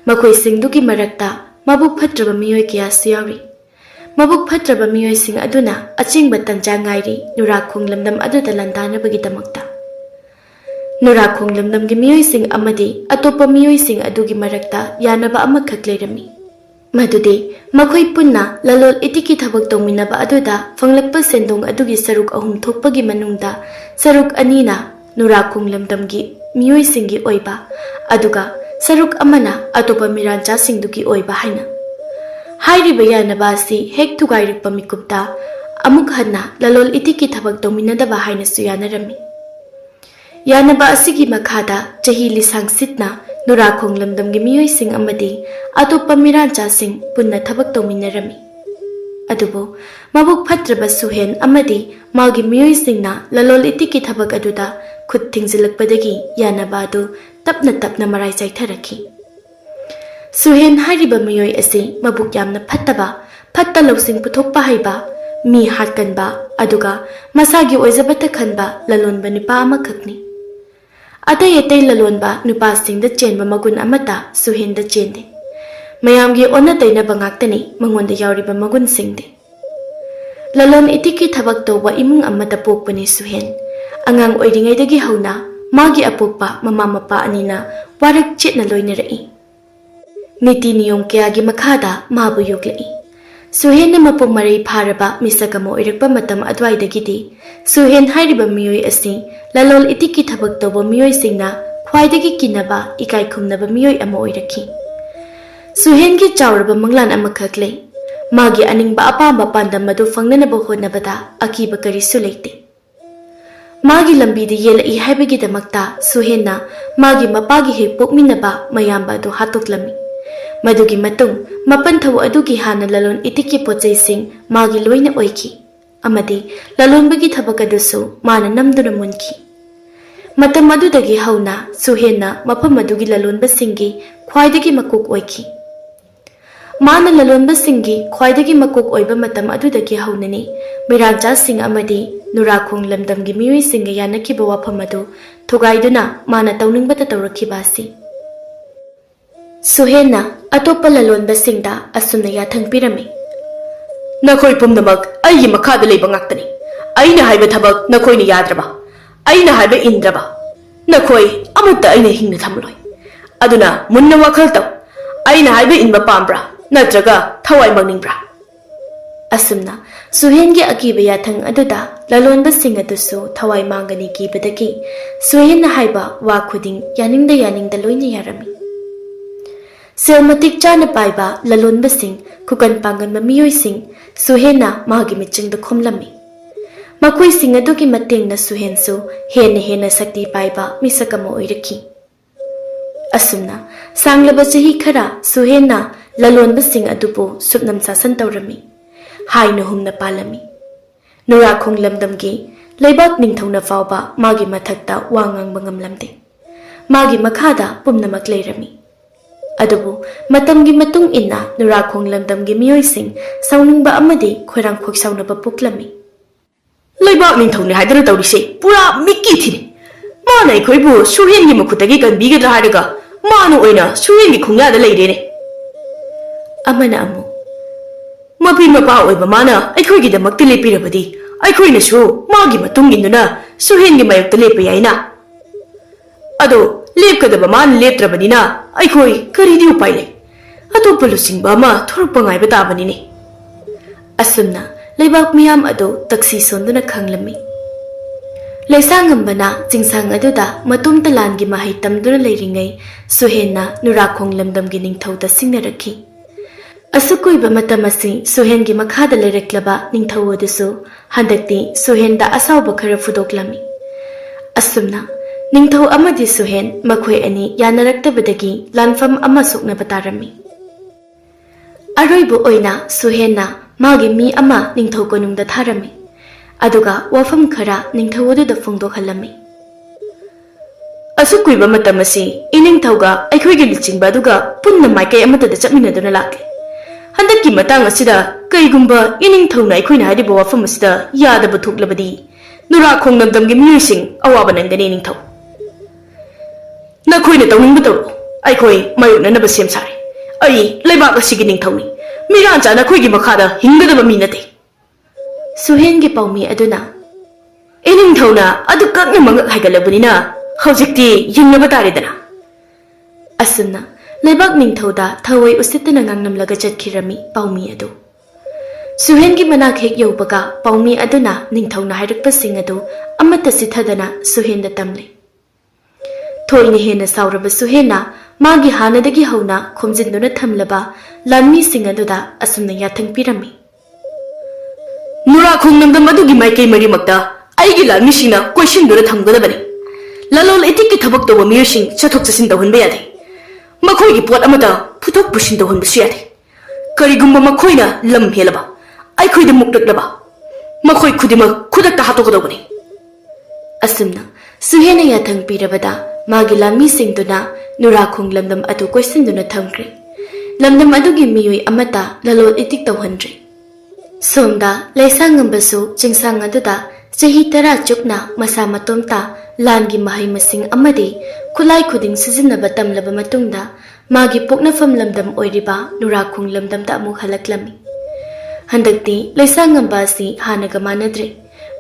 ꯃꯈꯣꯏꯁꯤꯡꯗꯨꯒꯤ ꯃꯔꯛꯇ ꯃꯕꯨꯛ ꯐꯠꯇ꯭ꯔꯕ ꯃꯤꯑꯣꯏ ꯀꯌꯥꯁꯨ ꯌꯥꯎꯔꯤ. ꯃꯕꯨꯛ ꯐꯠꯇ꯭ꯔꯕ ꯃꯤꯑꯣꯏꯁꯤꯡ ꯑꯗꯨꯅ ꯑꯆꯤꯡꯕ ꯇꯟꯖꯥ ꯉꯥꯏꯔꯤ ꯅꯨꯔꯥꯈꯣꯡ ꯂꯝꯗꯝ ꯑꯗꯨꯗ ꯂꯥꯟꯗꯥꯅꯕꯒꯤꯗꯃꯛꯇ. ꯅꯨꯔꯥꯈꯣꯡ ꯂꯝꯗꯝꯒꯤ ꯃꯤꯑꯣꯏꯁꯤꯡ ꯑꯃꯗꯤ ꯑꯇꯣꯞꯄ ꯃꯤꯑꯣꯏꯁꯤꯡ ꯑꯗꯨꯒꯤ ꯃꯔꯛꯇ ꯌꯥꯅꯕ ꯑꯃꯈꯛ ꯂꯩꯔꯝꯃꯤ. ꯃꯗꯨꯗꯤ ꯃꯈꯣꯏ ꯄꯨꯟꯅ ꯂꯂꯣꯜ ꯏꯇꯤꯛꯀꯤ ꯊꯕꯛ ꯇꯧꯃꯤꯟꯅꯕ ꯑꯗꯨꯗ ꯐꯪꯂꯛꯄ ꯁꯦꯟꯗꯣꯡ ꯑꯗꯨꯒꯤ ꯁꯔꯨꯛ 3 ꯊꯣꯛꯄꯒꯤ ꯃꯅꯨꯡꯗ ꯁꯔꯨꯛ 2ꯅ ꯅꯨꯔꯥꯈꯣꯡ ꯂꯝꯗꯝꯒꯤ ꯃꯤꯑꯣꯏꯁꯤꯡꯒꯤ ꯑꯣꯏꯕ, ꯑꯗꯨꯒ ꯁꯔꯨꯛ ꯑꯃꯅ ꯑꯇꯣꯞꯄ ꯃꯤꯔꯥꯟꯆꯥꯁꯤꯡꯗꯨꯒꯤ ꯑꯣꯏꯕ ꯍꯥꯏꯅ. ꯍꯥꯏꯔꯤꯕ ꯌꯥꯅꯕ ꯑꯁꯤ ꯍꯦꯛ ꯊꯨꯒꯥꯏꯔꯛꯄ ꯃꯤꯀꯨꯞꯇ ꯑꯃꯨꯛ ꯍꯟꯅ ꯂꯂꯣꯜ ꯏꯇꯤꯛꯀꯤ ꯊꯕꯛ ꯇꯧꯃꯤꯟꯅꯗꯕ ꯍꯥꯏꯅꯁꯨ ꯌꯥꯅꯔꯝꯃꯤ. ꯌꯥꯅꯕ ꯑꯁꯤꯒꯤ ꯃꯈꯥꯗ ꯆꯍꯤ ꯂꯤꯁꯥꯡ ꯁꯤꯠꯅ ꯅꯨꯔꯥꯈꯣꯡ ꯂꯝꯗꯝꯒꯤ ꯃꯤꯑꯣꯏꯁꯤꯡ ꯑꯃꯗꯤ ꯑꯇꯣꯞꯄ ꯃꯤꯔꯥꯟꯆꯥꯁꯤꯡ ꯄꯨꯟꯅ ꯊꯕꯛ ꯇꯧꯃꯤꯟꯅꯔꯝꯃꯤ. ꯑꯗꯨꯕꯨ ꯃꯕꯨꯛ ꯐꯠꯇ꯭ꯔꯕ ꯁꯨꯍꯦꯟ ꯑꯃꯗꯤ ꯃꯥꯒꯤ ꯃꯤꯑꯣꯏꯁꯤꯡꯅ ꯂꯂꯣꯜ ꯏꯇꯤꯛꯀꯤ ꯊꯕꯛ ꯑꯗꯨꯗ ꯈꯨꯠ ꯊꯤꯡꯖꯤꯜꯂꯛꯄꯗꯒꯤ ꯌꯥꯅꯕ ꯑꯗꯨ ꯇꯞꯅ ꯇꯞꯅ ꯃꯔꯥꯏ ꯆꯥꯏꯊꯔꯛꯈꯤ. ꯁꯨꯍꯦꯟ ꯍꯥꯏꯔꯤꯕ ꯃꯤꯑꯣꯏ ꯑꯁꯤ ꯃꯕꯨꯛ ꯌꯥꯝꯅ ꯐꯠꯇꯕ, ꯐꯠꯇ ꯂꯧꯁꯤꯡ ꯄꯨꯊꯣꯛꯄ ꯍꯩꯕ, ꯃꯤ ꯍꯥꯠꯀꯟꯕ, ꯑꯗꯨꯒ ꯃꯁꯥꯒꯤ ꯑꯣꯏꯖꯕꯇ ꯈꯟꯕ ꯂꯂꯣꯟꯕ ꯅꯨꯄꯥ ꯑꯃꯈꯛꯅꯤ. ꯑꯇꯩ ꯑꯇꯩ ꯂꯂꯣꯟꯕ ꯅꯨꯄꯥꯁꯤꯡꯗ ꯆꯦꯟꯕ ꯃꯒꯨꯟ ꯑꯃꯠꯇ ꯁꯨꯍꯦꯟꯗ ꯆꯦꯟꯗꯦ. ꯃꯌꯥꯝꯒꯤ ꯑꯣꯟꯅ ꯇꯩꯅꯕ ꯉꯥꯛꯇꯅꯤ ꯃꯉꯣꯟꯗ ꯌꯥꯎꯔꯤꯕ ꯃꯒꯨꯟꯁꯤꯡꯗꯤ. ꯂꯂꯣꯟ ꯏꯇꯤꯛꯀꯤ ꯊꯕꯛ ꯇꯧꯕ ꯏꯃꯨꯡ ꯑꯃꯗ ꯄꯣꯛꯄꯅꯤ ꯁꯨꯍꯦꯟ. ꯑꯉꯥꯡ ꯑꯣꯏꯔꯤꯉꯩꯗꯒꯤ ꯍꯧꯅ ꯃꯥꯒꯤ ꯑꯄꯣꯛꯄ ꯃꯃꯥ ꯃꯄꯥ ꯑꯅꯤꯅ ꯋꯥꯔꯛ ꯆꯦꯠꯅ ꯂꯣꯏꯅꯔꯛꯏ. नीति नियम कयागी मखादा माबु योगलई सुहेन मपुंग मरई फारबा मिसकम ओइरकपा मतम अद्वाइदगिदी सुहेन हाइरिबा मियोय असि ललोल इतिकी थबक तोबो मियोय सिंगना ख्वाइदगी किनबा इकाई खुमनबा मियोय अमा ओइरखि सुहेन की चाउरबा मंगलान अमखक लई मागी अनिंगबा अपांबा पांदम मदु फंगननबा होनबदा अकीबा करिसु लेते मागी लंबीदे येलई हाइबगिदमक्ता सुहेनना मागी मपागी हेक पोकमिनबा मयामबा दो हातोकलमी मदुगी मतुंग मपन थव अदुगी हाना ललोन इतिकी पोचैसिंग मागी लोइना ओइखि अमदि ललोनबगी थबक अदुसु माना नमदुना मुनखि मतम अदुदगी हौना सुहेनना मफम अदुगी ललोनबसिंगी ख्वाइदगी मकुक ओइखि माना ललोनबसिंगी ख्वाइदगी मकुक ओइबा मतम अदुदगी हौननी मिराजासिंग अमदि नुराखोंग लमदमगी मियोइसिंग यानखिबा वाफम अदु थुगाइदुना माना तौनिंगबता तौरखिबासि सुहेनना अतोप्पा ललोनबसिंगदा असुमना याथंग पिरमी नखोय पुमनमक अइगी मखादा लेबा ngaktani aina haiba thabak nakhoi ni yadraba aina haiba indraba nakhoi amutta aina hingna thamloi aduna munna wakhal taw aina haiba inba pambra natraga thawai mangningbra asumna सुहेन के अकीब याथंग अदुदा ललोनबसिंग अदुसु थवाई मांगनी कीबदगी सुहेन हाइबा वा खुदिंग यानिंगदा लोइना यारमी सेलमतिक चाना पाइबा ललोनबसिंग खुकन पांगन मियोइसिंग सुहेनना मागी मिचिंगदा खुमलमी मखोइसिंग अदुगी मतेंगना सुहेनसु हेन शक्ति पाइबा मिसकम ओइरखि असुमना सांगलबा चही खरा सुहेनना ललोनबसिंग अदुबु सुपनम सासन तौरमी हाइनो हुमना पालमी नुराखोंग लमदमगी लेबाक निंगथौना फावबा मागी मथक्ता वांगांगबा ngamlamde मागी मखादा पुमनमक लेरमी अदुबु मतमगी मतुंग इन्ना नुराखोंग लमदमगी मियोइसिंग साउनिंगबा अमदि खोरांग खोक्साउनबा पुक्लमी लेबाक निंगथौने हाइदना तौरिसे पुरा मिक्की थिने माना अखोइबु सुहेनगी मखुतगी कनबिगद्रा हारगा मानो ओइना सुहेनगी खुंगादा लेरेने अमना अमु मपी मपा ओइबा माना अखोइगिदमक्ति लेपिरबदि अखोइनसु मागी मतुंग इन्नुना सुहेनगी मायक्ता लेप याइना अदो लेपकदबा मान लेपत्रबनिना अखोइ करिदि उपाय ले अतोप्पा लुसिंगबा अमा थोरक्पा ngaइबा ताबनिने असुमना लेबाक मियाम अदो तक्सी सोंदुना खंगलमी लेसांगंबना चिंसांग अदुदा मतुमता लानगी माहै तमदुना लेरिङै सुहेनना नुराखोंग लमदमगी निंगथौदा सिंगनरखि असुकुइबा मतम असि सुहेनगी मखादा लेरक्लबा निंगथौ अदुसु हंदक्ति सुहेनदा असाउबा खरा फुदोक्लमी असुमना निंगथौ अमदि सुहेन मखोय अनि यानरक्तबदगी लानफम अमा सुकनबा तारमी अरोइबु ओइना सुहेनना मागी मी अमा निंगथौ कोनुंगदा थारमी अदुगा वफम खरा निंगथौ अदुदा फोंदोखलमी असुकुइबा मतम असि इनिंगथौगा अखोइगी लिचिंगबा अदुगा पुन्ना माइकै अमतदा चटमिनदुना लाके हंदक्की मतंग असिदा कईगुंबा इनिंगथौना अखोइना हाइदिबा वफम असिदा यादबा थोक्लबदि नुराखोंग लमदमगी मियोइसिंग अवाबा नंगनी निंगथौ नखोइना तौनिंगबा तौरो अखोइ मायोक्ननबा सेम सारे अई लेबाक असिगी निंगथौनि मिरांचा नखोइगी मखादा हिंगदबा मी नते सुहेनगी पाउमी अदुना इनिंगथौना अदु कक्ना मंगक हाइगलबनिना हौजिक्ति यिंगनबा तारेदना असुमना लेबाक निंगथौदा थवै उसितना ngangnamlaga चटखिरमी पाउमी अदु सुहेनगी मनाक हेक यौबगा पाउमी अदुना निंगथौना हाइरक्पसिंग अदु अमत्ता सिथदना सुहेनदा तमले थोइने हेना साउरबा सुहेनना मागी हानदगी हौना खोमजिन्दुना थमलबा लानमी सिंग अदुदा असुमना याथंग पिरमी नुराखोंग लमदम अदुगी माइकै मरिमक्ता आइगी लानमी सिंगना क्वेश्चनदुना थमगदबनी ललोल इतिकी थबक तोबा मियोसिंग चथोक चसिन तौहनबा यादे मखोइगी पोट अमदा फुथोक पुसिन तौहनबसु यादे करिगुंबा मखोइना लम हेलबा अखोइदा मुक्तक्लबा मखोइ खुदिमक खुदक्ता हातोकदौबनी असुमना सुहेना याथंग पिरबदा मागी लानमी सिंगदुना नुराखोंग लमदम अदु क्वेश्चनदुना थमख्रे लमदम अदुगी मियोइ अमता ललोल इतिक तौहनद्रे सोमदा लेसांगंबसु चिंसांग अदुदा चही 10 चुकना मसा मतोमता लानगी महै मसिंग अमदि खुलाई खुदिंग सिजिन्नबा तमलबा मतुंगदा मागी पोकनफम लमदम ओइरिबा नुराखोंग लमदमदा अमुक हलक्लमी हंदक्ति लेसांगंबा असि हानगा मानद्रे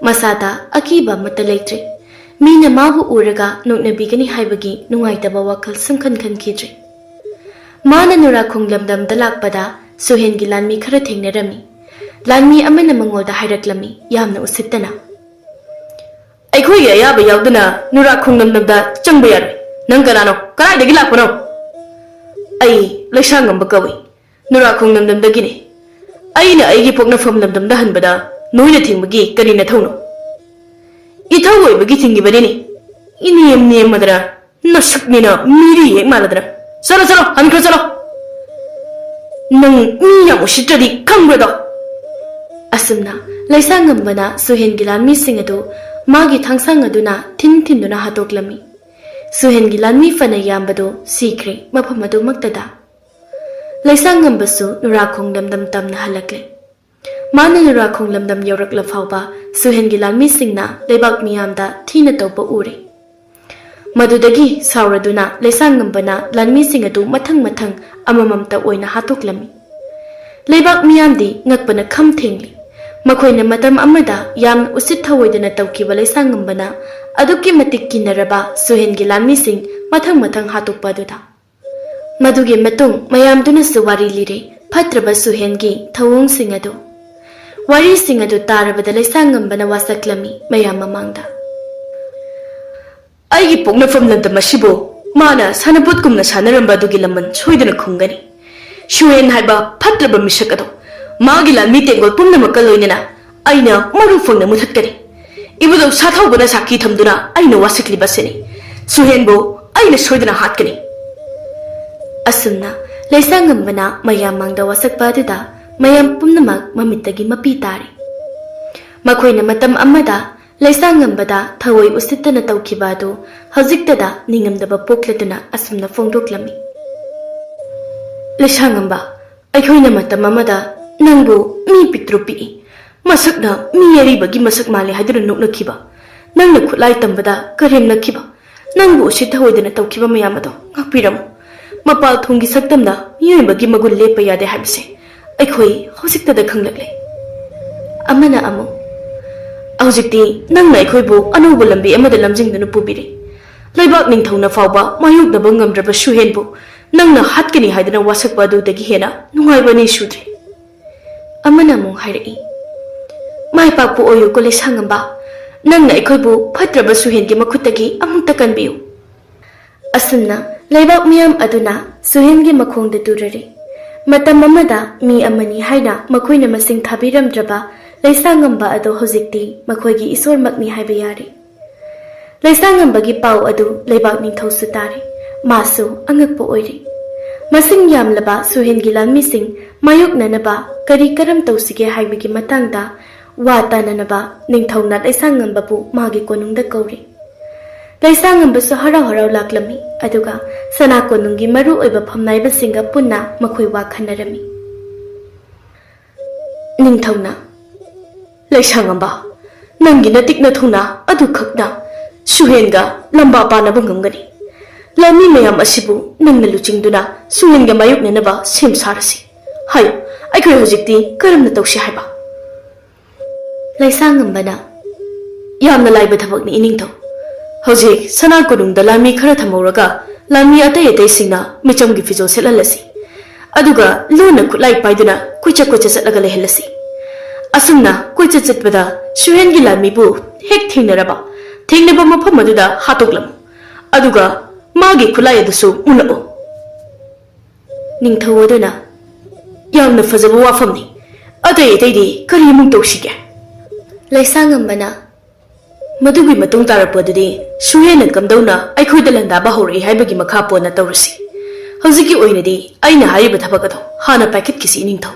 मसादा अकीबा मत लेत्रे मीना माबु उरगा नोकनबिगनी हाइबगी नुंगाइतबा वखल सुंखन खनखिद्रे Mana Nurakong lamdam dalakpada Suhengi Lanmee khara thengnerami. Lanmee amana mangolda hairaklami yamna usittana. Aikhoi ayaba yaudana Nurakong lamdamda changba yaroi. Nang kanano karaidagi lakpano? Ai laisangamba kawi. Nurakong lamdamdagine. Aina aigi poknafam lamdamda hanbada noina thingmagi karina thauno. Ithawoi bagi thingibanini. Iniyam madara nasuknina miri yek maladra. Chalo chalo hankra chalo. Nang miyam usitradi khangrado. Asumna laisangambana Suhengi Lanmee sing adu magi thangsang aduna thin-thin-duna hatoklami. Suhengi Lanmee fana yambado sikre mafam adu maktada. Laisangambasu Nurakong lamdam tamna halakle. Mana Nurakong lamdam yorakla fawba Suhengi Lanmee singna leibak miyamda thina tawba ure. Madudagi sauraduna laisangambana Lanmee sing adu mathang amamamta oina hatoklami. Leibak miyamdi ngakpana kham thengli. Makhoina matam amada yam usit thawoidana tawkiba laisangambana aduki matik kinaraba Suhengi Lanmee sing mathang hatokpa duda. Madugi matung mayamduna su wari lire phatraba Suhengi thawong sing adu. Wari sing adu tarabada laisangambana wasaklami mayam mamangda. Aigi poknafam lamdam asibu mana sanaputkumna sanaramba adugi laman soidana khungani. Shuhen haiba phatraba misak adu magi Lanmee tengol pumnamakka loinana aina maru phangna muthatkani. Ibudo sathawbana sakhi thamduna aina wasikli basani. Suhenbu aina soidana hatkani. Asumna laisangambana mayam mangda wasakpa aduda mayam pumnamak mamittagi mapi tari. Makhoina matam amada laisangambada thawoi usittana tawkiba adu hajiktada ningamdaba pokladuna asumna fongdoklami. Laisangamba aikhoina matam amada nangbu mi pitru pi masakna mi yaribagi masak male hadira noknakhiba nangna khulai tambada karem nakhiba nangbu usithawoidana tawkiba mayam adu ngakpiramu. Mapal thungi saktamna miyoibagi magul lepa yade haibse aikhoi hojiktada khanglakle. Amana amu hojikti nangna aikhoibu anuba lambi amada lamjingduna pubire. Leibak ningthawna fawba mayoknaba ngamdraba Suhenbu nangna hatkani haidana wasakpa adudagi hena nungaibani sudre. Amana amu hairai. Maipakpu oyu ko laisangamba nangna aikhoibu phatraba Suhengi makhuttagi amukta kanbiyu. Asumna leibak miyam aduna Suhengi makhongda turare. Matam amada mi amani haina makhoina masing thabiramdraba laisangamba adu hojikti makhoigi isormakni haiba yare. Laisangambagi pau adu leibak ningthau su tare. Masu angakpa oire. Masing yamlaba Suhengi Lanmee sing mayoknanaba kari karam tawsige haibagi matangda watananaba ningthawna laisangambabu magi konungda kaure. Laisangambasu harau laklami aduga sana konungi maru oiba phamnaiba singa punna makhoi wa khanarami. Ningthawna laisangamba nangi natikna thuna adu khakna Suhenga lamba panaba ngamgani. Lanmee mayam asibu nangna luchingduna Suhenga mayoknanaba sem sarasi. Hayo aikhoi hojikti karamna tawsi haiba. Laisangambana yamna laiba thabakni iningthaw. Hojik sana konungda Lanmee khara thamawraga Lanmee atai singna michamgi fijo selalasi. Aduga luna khulai paiduna kuicha chatlaga lehelasi. Asumna kuicha chatpada Suhengi Lanmee bu hek thingnaraba thingnaba mafam aduda hatoklam. Aduga magi khulai adusu ulao. Ningthaw aduna yamna fajaba wafamni. Atai kari mung tawsige. Laisangambana Madugi matung tarapodudi Suhena kamdawna aikhoida Hendaba hori haibagi makha pona tawrasi. Hojiki oinadi aina haiba thabakado hana packet kisi ningthaw.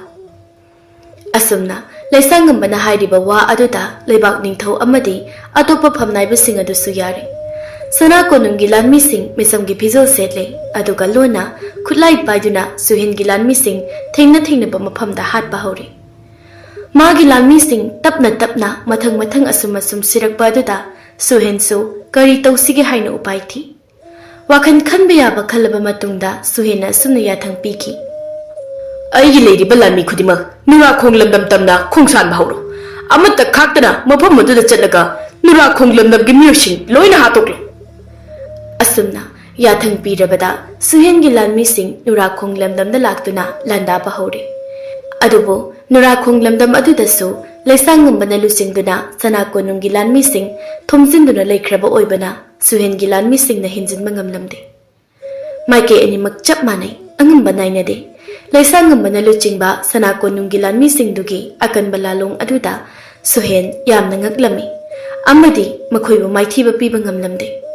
Asumna laisangambana hairiba wa aduda leibak ningthaw amadi atopa phamnaiba sing adusu yare. Sana konungi Lanmee sing misamgi phijol setle aduga lona khulai paiduna Suhengi Lanmee sing thengna ba maphamda hatba hori. Magi Lanmee sing tapna mathang asum sirakpa aduda Suhensu kari tawsige haina upai thi. Wakhan khanba yaba khalaba matungda Suhena sumna yathang piki. Aigi leiriba Lanmee khudimak Nurakong lamdam tamna khongsan bahoro. Amatta khaktana mafam aduda chatlaga Nurakong lamdamgi miyosing loina hatoklo. Asumna Yathang pirabada Suhengi Lanmee sing Nurakong lamdam da laktuna Hendaba hore. Adubo Nurakong lamdam adudasu Laisangambana lusingduna Sanakonungi Lanmee sing Thomjinduna laikhraba oibana Suhengi Lanmee sing na hinjinba ngamlamde. Maike animak chap manai angamba nainade. Laisangambana luchingba Sanakonungi Lanmee sing dugi akanba lalong aduda Suhen yamna ngaklami. Amadi makhoibu maithiba piba ngamlamde.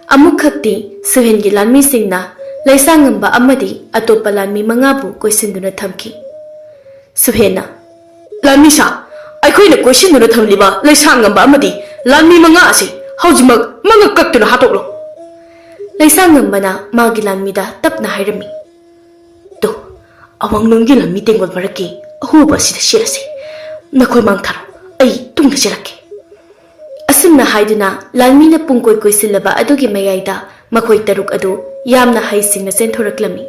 Amukhakti Suhengi Lanmee singna Laisangamba amadi atopa Lanmee mangabu koisinduna thamki. Suhena Lanmee sa aikoina koisinduna thamliba Laisangamba amadi Lanmee manga asi haujimak manga kaktuna hatoklo. Laisangambana magi Lanmee da tapna hairami. To awangnungi Lanmee tengol maraki ahuba sida shirasi. Nakhoi mangtharo ai tungna chirake. Asumna haiduna Lanmee na pungkoi koisilaba adugi mayaida makhoi taruk adu yamna haisingna senthoraklami.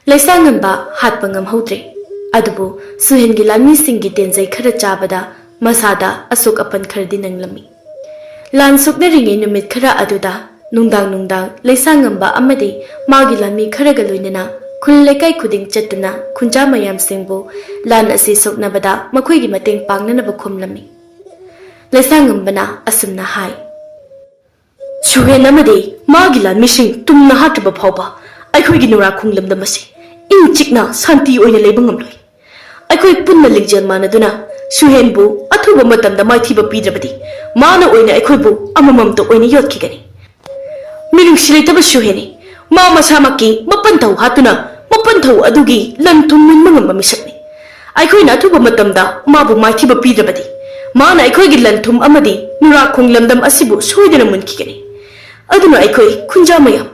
Laisangamba hatpa ngamhodre. Adubu Suhengi Lanmee singgi tenjai khara chabada masada asuk apan khardi nanglami. Lan sukna ringi numit khara aduda nungdang Laisangamba amadi magi Lanmee kharaga loinana khul lekai khuding chatuna khunja mayam singbu lan asi soknabada makhoigi mateng pangnanaba khomlami. Laisangambana asumna hai. Suhen amadi magi Lanmee sing tumna hatba phawba aikhoigi Nurakong lamdam asi ing chikna santi oina leiba ngamloi. Aikoi punna lingjel manaduna Suhen bu athuba matamda maithiba pidrabadi mana oina aikoi bu amamam to oina yotkigani. Minungsi leitaba Suheni ma masamaki mapan thau hatuna mapan thau adugi lan thummin mangamba misakni. Aikoi na athuba matamda mabu maithiba pidrabadi mana aikoi gi lan thum amadi Nurakong lamdam asibu soidana munkigani. Aduna aikoi khunja mayam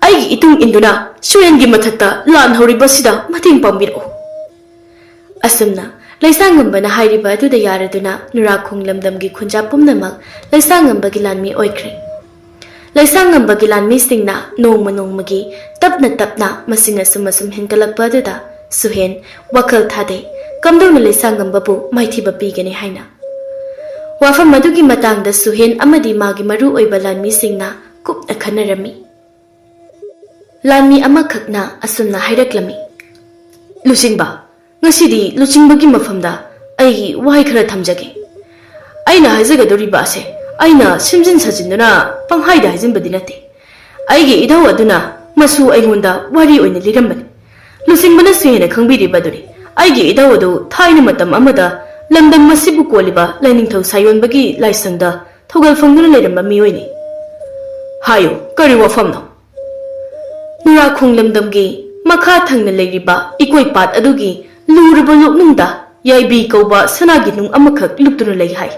aigi itung induna Suhengi mathakta lan horibasida mateng pambiro. Asumna Laisangambana hairiba aduda yaraduna Nurakong lamdamgi khunja pumnamak Laisangambagi Lanmee oikre. Laisangambagi Lanmee singna nongmagi tapna masing asum hinkalakpa aduda Suhen wakal thade kamdona Laisangambabu maithiba pigani haina. Wafam adugi matangda Suhen amadi magi maru oiba Lanmee singna kupna khanarami. Lanmee amakhakna asumna hairaklami. Lusingba ngasidi lucingbagi mafamda aigi wahai khara thamjage. Aina haijagadoriba ase aina simjin sajinduna panghaida haijinbadi nate. Aigi idau aduna masu aingonda wari oina lirambani. Lucingbana suhena khangbiriba duri. Aigi idau adu thaina matam amada lamdam masibu koliba lainingthau sayonbagi laisangda thogal phangduna leiramba miyoini. Hayo kari wafamno. Nurakong lamdamgi makha thangna leiriba ikoi pat adugi luraba luknungda yaibi kauba sanagi nung amakhak luktuna lei hai.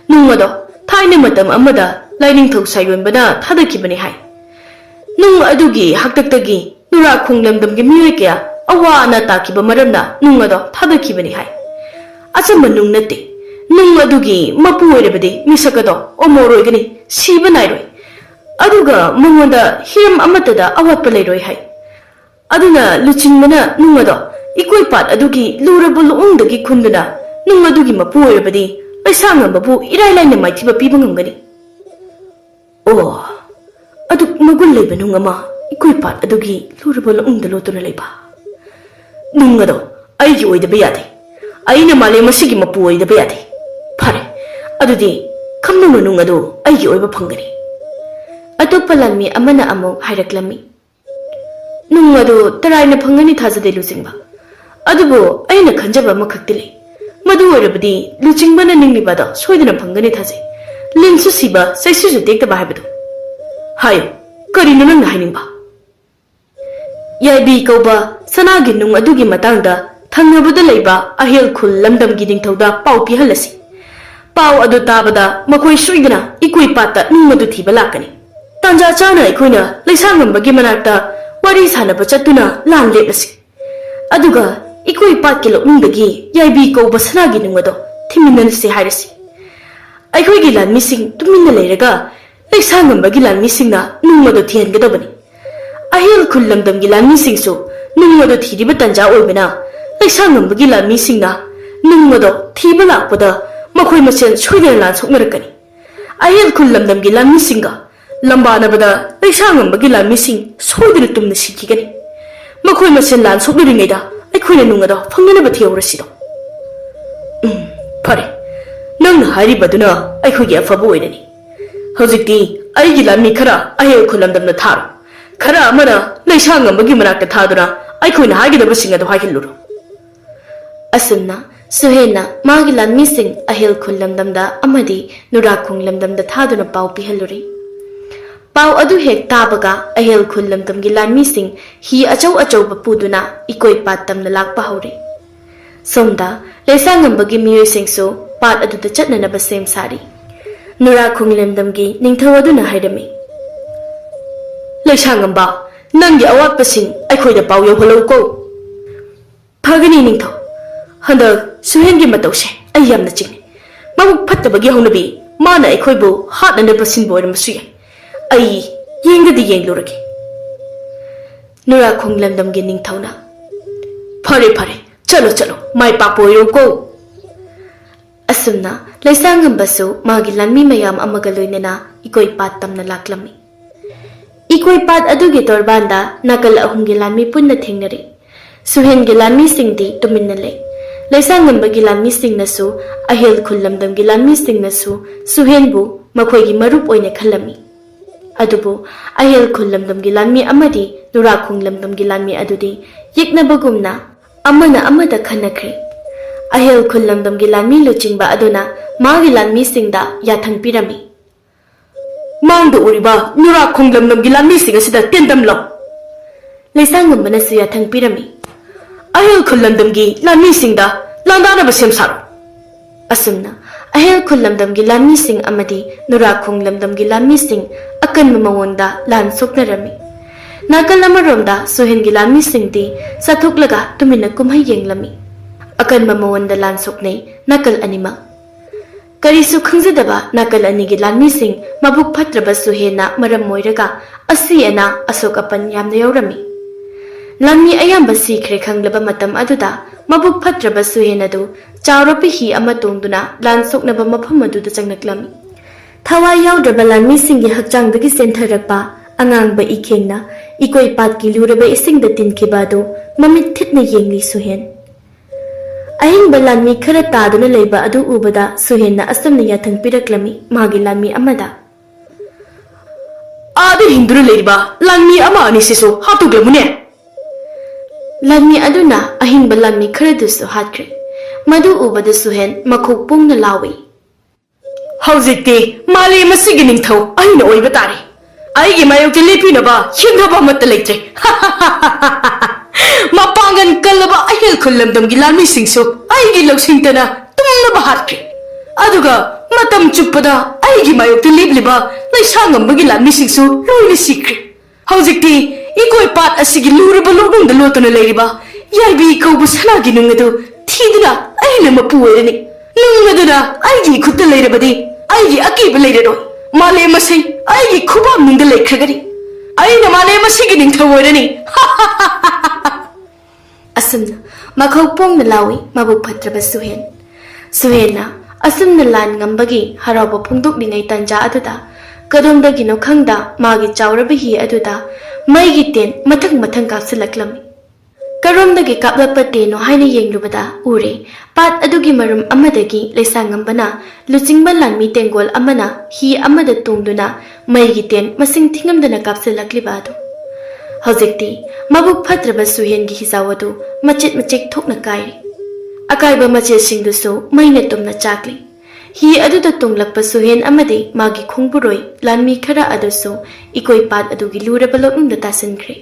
Nungado thaina matam amada lainingthau sayonbana thadakibani hai. Nung adugi haktaktagi Nurakong lamdamgi miyoi kaya awa ana takiba maramna nungado thadakibani hai. Achamba nung nate nung adugi mapu oirabadi misakado omoroigani siba nairoi. Aduga mongoda hiram amatada awatpa leiroi hai. Aduna luchingmana nungado ikoi pat adugi luraba luungdagi khunduna nung adugi mapu oirabadi Laisangambabu irai laina maithiba piba ngamgani. Oh aduk magul leiba nung ama ikoi pat adugi luraba luungda lotuna leiba. Nungado aigi oidaba yade. Aina male masigi mapu oidaba yade. Phare adudi khamnuna nung adu aigi oiba phangani. Atopa Lanmee amana amok hairaklami. Nung adu taraina phangani thajade lucingba. Adubu aina khanjaba amakhakti madu oirabadi luchingbana ninglibada soidana phangani thaje. Linsu siba saisuju tektaba haibadu. Hayo karino nangna hainingba. Yaibi kauba sanagi nung adugi matangda thangnabada leiba ahel khul lamdamgi ningthauda pau pihalasi. Pau adu tabada makhoi soidana ikoi patta nung adu thiba lakani. Tanja chana aikoina Laisangambagi manakta wari sanaba chatuna lan leplasi. Aduga ikoi patki loknungdagi yaibi kauba sanagi nungado thiminanasi hairasi. Aikoigi Lanmee sing tuminna leiraga Laisangambagi Lanmee singna nungado thihangadabani. Ahel khul lamdamgi Lanmee singsu nungado thiriba tanja oibana Laisangambagi Lanmee singna nungado thiba lakpada makhoi masen soidana lan soknarakani. Ahel khul lamdamgi Lanmee singa ꯂꯝꯕꯥꯅꯕꯗ ꯂꯩꯁꯥꯡꯉꯝꯕꯒꯤ ꯂꯥꯟꯃꯤꯁꯤꯡ ꯁꯣꯏꯗꯅ ꯇꯨꯝꯅ ꯁꯤꯈꯤꯒꯅꯤ ꯃꯈꯣꯏ ꯃꯁꯦꯟ ꯂꯥꯟ ꯁꯣꯛꯅꯔꯤꯉꯩꯗ ꯑꯩꯈꯣꯏꯅ ꯅꯨꯡ ꯑꯗꯣ ꯐꯪꯅꯅꯕ ꯊꯤꯍꯧꯔꯁꯤꯗꯣ ꯐꯔꯦ ꯅꯪꯅ ꯍꯥꯏꯔꯤꯕꯗꯨꯅ ꯑꯩꯈꯣꯏꯒꯤ ꯑꯐꯕ ꯑꯣꯏꯔꯅꯤ ꯍꯧꯖꯤꯛꯇꯤ ꯑꯩꯒꯤ ꯂꯥꯟꯃꯤ ꯈꯔ ꯑꯍꯦꯜ ꯈꯨꯜꯂꯝꯗꯝꯗ ꯊꯥꯔꯣ ꯈꯔ ꯑꯃꯅ ꯂꯩꯁꯥꯡꯉꯝꯕꯒꯤ ꯃꯅꯥꯛꯇ ꯊꯥꯗꯨꯅ ꯑꯩꯈꯣꯏꯅ ꯍꯥꯏꯒꯗꯕꯁꯤꯡ ꯑꯗꯨ ꯍꯥꯏꯍꯜꯂꯨꯔꯣ ꯑꯁꯨꯝꯅ ꯁꯨꯍꯦꯟꯅ ꯃꯥꯒꯤ ꯂꯥꯟꯃꯤꯁꯤꯡ ꯑꯍꯦꯜ ꯈꯨꯜꯂꯝꯗꯝꯗ ꯑꯃꯗꯤ ꯅꯨꯔꯥꯈꯣꯡ ꯂꯝꯗꯝꯗ ꯊꯥꯗꯨꯅ ꯄꯥꯎ ꯄꯤꯍꯜꯂꯨꯔꯤ ꯄꯥꯎ ꯑꯗꯨ ꯍꯦꯛ ꯇꯥꯕꯒ ꯑꯍꯦꯜ ꯈꯨꯜꯂꯝꯗꯝꯒꯤ ꯂꯥꯟꯃꯤꯁꯤꯡ ꯍꯤ ꯑꯆꯧ ꯑꯆꯧꯕ ꯄꯨꯗꯨꯅ ꯏꯀꯣꯏ ꯄꯥꯠ ꯇꯝꯅ ꯂꯥꯛꯄ ꯍꯧꯔꯦ ꯁꯣꯝꯗ ꯂꯩꯁꯥꯡꯉꯝꯕꯒꯤ ꯃꯤꯑꯣꯏꯁꯤꯡꯁꯨ ꯄꯥꯠ ꯑꯗꯨꯗ ꯆꯠꯅꯅꯕ ꯁꯦꯝ ꯁꯥꯔꯤ ꯅꯨꯔꯥꯈꯣꯡ ꯂꯝꯗꯝꯒꯤ ꯅꯤꯡꯊꯧ ꯑꯗꯨꯅ ꯍꯥꯏꯔꯝꯃꯤ ꯂꯩꯁꯥꯡꯉꯝꯕ ꯅꯪꯒꯤ ꯑꯋꯥꯠꯄꯁꯤꯡ ꯑꯩꯈꯣꯏꯗ ꯄꯥꯎ ꯌꯧꯍꯜꯂꯧꯀꯣ ꯐꯒꯅꯤ ꯅꯤꯡꯊꯧ ꯍꯟꯗꯛ ꯁꯨꯍꯦꯟꯒꯤ ꯃꯇꯧꯁꯦ ꯑꯩ ꯌꯥꯝꯅ ꯆꯤꯡꯅꯩ ꯃꯕꯨꯛ ꯐꯠꯇꯕꯒꯤ ꯍꯧꯅꯕꯤ ꯃꯥꯅ ꯑꯩꯈꯣꯏꯕꯨ ꯍꯥꯠꯅꯅꯕ ꯁꯤꯟꯕ ꯑꯣꯏꯔꯝꯕꯁꯨ ꯌꯥꯏ ꯑꯩ ꯌꯦꯡꯗꯗꯤ ꯌꯦꯡꯂꯨꯔꯒꯦ ꯅꯨꯔꯥꯈꯣꯡ ꯂꯝꯗꯝꯒꯤ ꯅꯤꯡꯊꯧꯅ ꯐꯔꯦ ꯐꯔꯦ ꯆꯠꯂꯣ ꯆꯠꯂꯣ ꯃꯥꯏ ꯄꯥꯛꯄ ꯑꯣꯏꯔꯣꯀꯣ ꯑꯁꯨꯝꯅ ꯂꯩꯁꯥꯡꯉꯝꯕꯁꯨ ꯃꯥꯒꯤ ꯂꯥꯟꯃꯤ ꯃꯌꯥꯝ ꯑꯃꯒ ꯂꯣꯏꯅꯅ ꯏꯀꯣꯏ ꯄꯥꯠ ꯇꯝꯅ ꯂꯥꯛꯂꯝꯃꯤ ꯏꯀꯣꯏ ꯄꯥꯠ ꯑꯗꯨꯒꯤ ꯇꯣꯔꯕꯥꯟꯗ ꯅꯥꯀꯜ ꯑꯍꯨꯝꯒꯤ ꯂꯥꯟꯃꯤ ꯄꯨꯟꯅ ꯊꯦꯡꯅꯔꯤ ꯁꯨꯍꯦꯟꯒꯤ ꯂꯥꯟꯃꯤꯁꯤꯡꯗꯤ ꯇꯨꯃꯤꯟꯅ ꯂꯩ ꯂꯩꯁꯥꯡꯉꯝꯕꯒꯤ ꯂꯥꯟꯃꯤꯁꯤꯡꯅꯁꯨ ꯑꯍꯦꯜ ꯈꯨꯜꯂꯝꯗꯝꯒꯤ ꯂꯥꯟꯃꯤꯁꯤꯡꯅꯁꯨ ꯁꯨꯍꯦꯟꯕꯨ ꯃꯈꯣꯏꯒꯤ ꯃꯔꯨꯞ ꯑꯣꯏꯅ ꯈꯜꯂꯝꯃꯤ ꯑꯗꯨꯕꯨ ꯑꯍꯦꯜ ꯈꯨꯜꯂꯝꯗꯝꯒꯤ ꯂꯥꯟꯃꯤ ꯑꯃꯗꯤ ꯅꯨꯔꯥꯈꯣꯡ ꯂꯝꯗꯝꯒꯤ ꯂꯥꯟꯃꯤ ꯑꯗꯨꯗꯤ ꯌꯦꯛꯅꯕꯒꯨꯝꯅ ꯑꯃꯅ ꯑꯃꯗ ꯈꯟꯅꯈ꯭ꯔꯦ ꯑꯍꯦꯜ ꯈꯨꯜꯂꯝꯗꯝꯒꯤ ꯂꯥꯟꯃꯤ ꯂꯨꯆꯤꯡꯕ ꯑꯗꯨꯅ ꯃꯥꯒꯤ ꯂꯥꯟꯃꯤꯁꯤꯡꯗ ꯌꯥꯊꯪ ꯄꯤꯔꯝꯃꯤ ꯃꯥꯡꯗ ꯎꯔꯤꯕ ꯅꯨꯔꯥꯈꯣꯡ ꯂꯝꯗꯝꯒꯤ ꯂꯥꯟꯃꯤꯁꯤꯡ ꯑꯁꯤꯗ ꯇꯦꯟꯗꯝ ꯂꯧ ꯂꯩꯁꯥꯡꯉꯝꯕꯅꯁꯨ ꯌꯥꯊꯪ ꯄꯤꯔꯝꯃꯤ ꯑꯍꯦꯜ ꯈꯨꯜꯂꯝꯗꯝꯒꯤ ꯂꯥꯟꯃꯤꯁꯤꯡꯗ ꯂꯥꯟꯗꯥꯅꯕ ꯁꯦꯝ ꯁꯥꯔꯣ ꯑꯁꯨꯝꯅ ꯑꯍꯦꯜ ꯈꯨꯜꯂꯝꯗꯝꯒꯤ ꯂꯥꯟꯃꯤꯁꯤꯡ ꯑꯃꯗꯤ ꯅꯨꯔꯥꯈꯣꯡ ꯂꯝꯗꯝꯒꯤ ꯂꯥꯟꯃꯤꯁꯤꯡ ꯑꯀꯟꯕ ꯃꯑꯣꯡꯗ ꯂꯥꯟ ꯁꯣꯛꯅꯔꯝꯃꯤ ꯅꯥꯀꯜ ꯑꯃꯔꯣꯝꯗ ꯁꯨꯍꯦꯟꯒꯤ ꯂꯥꯟꯃꯤꯁꯤꯡꯗꯤ ꯆꯠꯊꯣꯛꯂꯒ ꯇꯨꯃꯤꯟꯅ ꯀꯨꯝꯍꯩ ꯌꯦꯡꯂꯝꯃꯤ ꯑꯀꯟꯕ ꯃꯑꯣꯡꯗ ꯂꯥꯟ ꯁꯣꯛꯅꯩ ꯅꯥꯀꯜ ꯑꯅꯤꯃꯛ ꯀꯔꯤꯁꯨ ꯈꯪꯖꯗꯕ ꯅꯥꯀꯜ ꯑꯅꯤꯒꯤ ꯂꯥꯟꯃꯤꯁꯤꯡ ꯃꯕꯨꯛ ꯐꯠꯇ꯭ꯔꯕꯁꯨ ꯍꯦꯟꯅ ꯃꯔꯝ ꯑꯣꯏꯔꯒ ꯑꯁꯤ ꯑꯅꯥ ꯑꯁꯣꯛ ꯑꯄꯟ ꯌꯥꯝꯅ ꯌꯥꯎꯔꯝꯃꯤ ꯂꯥꯟꯃꯤ ꯑꯌꯥꯝꯕ ꯁꯤꯈ꯭ꯔꯦ ꯈꯪꯂꯕ ꯃꯇꯝ ꯑꯗꯨꯗ ꯃꯕꯨꯛ ꯐꯠꯇ꯭ꯔꯕ ꯁꯨꯍꯦꯟ ꯑꯗꯨ ꯆꯥꯎꯔꯕ ꯍꯤ ꯑꯃ ꯇꯣꯡꯗꯨꯅ ꯂꯥꯟ ꯁꯣꯛꯅꯕ ꯃꯐꯝ ꯑꯗꯨꯗ ꯆꯪꯂꯛꯂꯝꯃꯤ ꯊꯋꯥꯏ ꯌꯥꯎꯗ꯭ꯔꯕ ꯂꯥꯟꯃꯤꯁꯤꯡꯒꯤ ꯍꯛꯆꯥꯡꯗꯒꯤ ꯆꯦꯟꯊꯔꯛꯄ ꯑꯉꯥꯡꯕ ꯏꯈꯦꯡꯅ ꯏꯀꯣꯏ ꯄꯥꯠꯀꯤ ꯂꯨꯔꯕ ꯏꯁꯤꯡꯗ ꯇꯤꯟꯈꯤꯕ ꯑꯗꯨ ꯃꯃꯤꯠ ꯊꯤꯠꯅ ꯌꯦꯡꯂꯤ ꯁꯨꯍꯦꯟ ꯑꯍꯤꯡꯕ ꯂꯥꯟꯃꯤ ꯈꯔ ꯇꯥꯗꯨꯅ ꯂꯩꯕ ꯑꯗꯨ ꯎꯕꯗ ꯁꯨꯍꯦꯟꯅ ꯑꯁꯨꯝꯅ ꯌꯥꯊꯪ ꯄꯤꯔꯛꯂꯝꯃꯤ ꯃꯥꯒꯤ ꯂꯥꯟꯃꯤ ꯑꯃꯗ ꯑꯥꯗ ꯍꯤꯡꯗꯨꯅ ꯂꯩꯔꯤꯕ ꯂꯥꯟꯃꯤ ꯑꯃ ꯑꯅꯤꯁꯤꯁꯨ ꯍꯥꯠꯇꯣꯛꯂꯝꯃꯨꯅꯦ ꯂꯥꯟꯃꯤ ꯑꯗꯨꯅ ꯑꯍꯤꯡꯕ ꯂꯥꯟꯃꯤ ꯈꯔꯗꯨꯁꯨ ꯍꯥꯠꯈ꯭ꯔꯦ ꯃꯗꯨ ꯎꯕꯗ ꯁꯨꯍꯦꯟ ꯃꯈꯣꯛ ꯄꯨꯡꯅ ꯂꯥꯎꯏ ꯍꯧꯖꯤꯛꯇꯤ ꯃꯥꯂꯦꯝ ꯑꯁꯤꯒꯤ ꯅꯤꯡꯊꯧ ꯑꯩꯅ ꯑꯣꯏꯕ ꯇꯥꯔꯦ ꯑꯩꯒꯤ ꯃꯥꯌꯣꯛꯇ ꯂꯦꯞꯄꯤꯅꯕ ꯍꯤꯡꯅꯕ ꯑꯃꯠꯇ ꯂꯩꯇ꯭ꯔꯦ ꯃꯄꯥꯡꯒꯜ ꯀꯜꯂꯕ ꯑꯍꯦꯜ ꯈꯨꯜꯂꯝꯗꯝꯒꯤ ꯂꯥꯟꯃꯤꯁꯤꯡꯁꯨ ꯑꯩꯒꯤ ꯂꯧꯁꯤꯡꯇꯅ ꯇꯨꯝꯅꯕ ꯍꯥꯠꯈ꯭ꯔꯦ ꯑꯗꯨꯒ ꯃꯇꯝ ꯆꯨꯞꯄꯗ ꯑꯩꯒꯤ ꯃꯥꯌꯣꯛꯇ ꯂꯦꯞꯂꯤꯕ ꯂꯩꯁꯥꯡꯉꯝꯕꯒꯤ ꯂꯥꯟꯃꯤꯁꯤꯡꯁꯨ ꯂꯣꯏꯅ ꯁꯤꯈ꯭ꯔꯦ ꯍꯧꯖꯤꯛꯇꯤ ꯏꯀꯣꯏ ꯄꯥꯠ ꯑꯁꯤꯒꯤ ꯂꯨꯔꯕ ꯂꯣꯛꯅꯨꯡꯗ ꯂꯣꯠꯇꯨꯅ ꯂꯩꯔꯤꯕ ꯌꯥꯏꯕꯤ ꯀꯧꯕ ꯁꯅꯥꯒꯤ ꯅꯨꯡ ꯑꯗꯨ ꯊꯤꯗꯨꯅ ꯑꯩꯅ ꯃꯄꯨ ꯑꯣꯏꯔꯅꯤ ꯅꯨꯡ ꯑꯗꯨꯅ ꯑꯩꯒꯤ ꯈꯨꯠꯇ ꯂꯩꯔꯕꯗꯤ ꯑꯩꯒꯤ ꯑꯀꯤꯕ ꯂꯩꯔꯔꯣꯏ ꯃꯥꯂꯦꯝ ꯑꯁꯤ ꯑꯩꯒꯤ ꯈꯨꯕꯥꯛꯅꯨꯡꯗ ꯂꯩꯈ꯭ꯔꯒꯅꯤ ꯑꯩꯅ ꯃꯥꯂꯦꯝ ꯑꯁꯤꯒꯤ ꯅꯤꯡꯊꯧ ꯑꯣꯏꯔꯅꯤ ꯑꯁꯨꯝꯅ ꯃꯈꯣꯛ ꯄꯣꯡꯅ ꯂꯥꯎꯏ ꯃꯕꯨꯛ ꯐꯠꯇ꯭ꯔꯕ ꯁꯨꯍꯦꯟꯅ ꯑꯁꯨꯝꯅ ꯂꯥꯟ ꯉꯝꯕꯒꯤ ꯍꯔꯥꯎꯕ ꯐꯣꯡꯗꯣꯛꯂꯤꯉꯩ ꯇꯥꯟꯖꯥ ꯑꯗꯨꯗ ꯀꯗꯣꯝꯗꯒꯤꯅꯣ ꯈꯪꯗ ꯃꯥꯒꯤ ꯆꯥꯎꯔꯕ ꯍꯤ ꯑꯗꯨꯗ ꯃꯩꯒꯤ ꯇꯦꯟ ꯃꯊꯪ ꯃꯊꯪ ꯀꯥꯞꯁꯤꯜꯂꯛꯂꯝꯃꯤ ꯀꯔꯣꯝꯗꯒꯤ ꯀꯥꯞꯂꯛꯄ ꯇꯦꯟꯅꯣ ꯍꯥꯏꯅ ꯌꯦꯡꯂꯨꯕꯗ ꯎꯔꯦ ꯄꯥꯠ ꯑꯗꯨꯒꯤ ꯃꯔꯨꯝ ꯑꯃꯗꯒꯤ ꯂꯩꯁꯥꯡꯉꯝꯕꯅ ꯂꯨꯆꯤꯡꯕ ꯂꯥꯟꯃꯤ ꯇꯦꯡꯒꯣꯜ ꯑꯃꯅ ꯍꯤ ꯑꯃꯗ ꯇꯣꯡꯗꯨꯅ ꯃꯩꯒꯤ ꯇꯦꯟ ꯃꯁꯤꯡ ꯊꯤꯉꯝꯗꯅ ꯀꯥꯞꯁꯤꯜꯂꯛꯂꯤꯕ ꯑꯗꯨ ꯍꯧꯖꯤꯛꯇꯤ ꯃꯕꯨꯛ ꯐꯠꯇ꯭ꯔꯕ ꯁꯨꯍꯦꯟꯒꯤ ꯍꯤꯖꯥꯎ ꯑꯗꯨ ꯃꯆꯦꯠ ꯃꯆꯦꯠ ꯊꯣꯛꯅ ꯀꯥꯏꯔꯤ ꯑꯀꯥꯏꯕ ꯃꯆꯦꯠꯁꯤꯡꯗꯨꯁꯨ ꯃꯩꯅ ꯇꯨꯝꯅ ꯆꯥꯛꯂꯤ ꯍꯤ ꯑꯗꯨꯗ ꯇꯣꯡꯂꯛꯄ ꯁꯨꯍꯦꯟ ꯑꯃꯗꯤ ꯃꯥꯒꯤ ꯈꯣꯡꯕꯨꯔꯣꯏ ꯂꯥꯟꯃꯤ ꯈꯔ ꯑꯗꯨꯁꯨ ꯏꯀꯣꯏ ꯄꯥꯠ ꯑꯗꯨꯒꯤ ꯂꯨꯔꯕ ꯂꯣꯛꯅꯨꯡꯗ ꯇꯥꯁꯤꯟꯈ꯭ꯔꯦ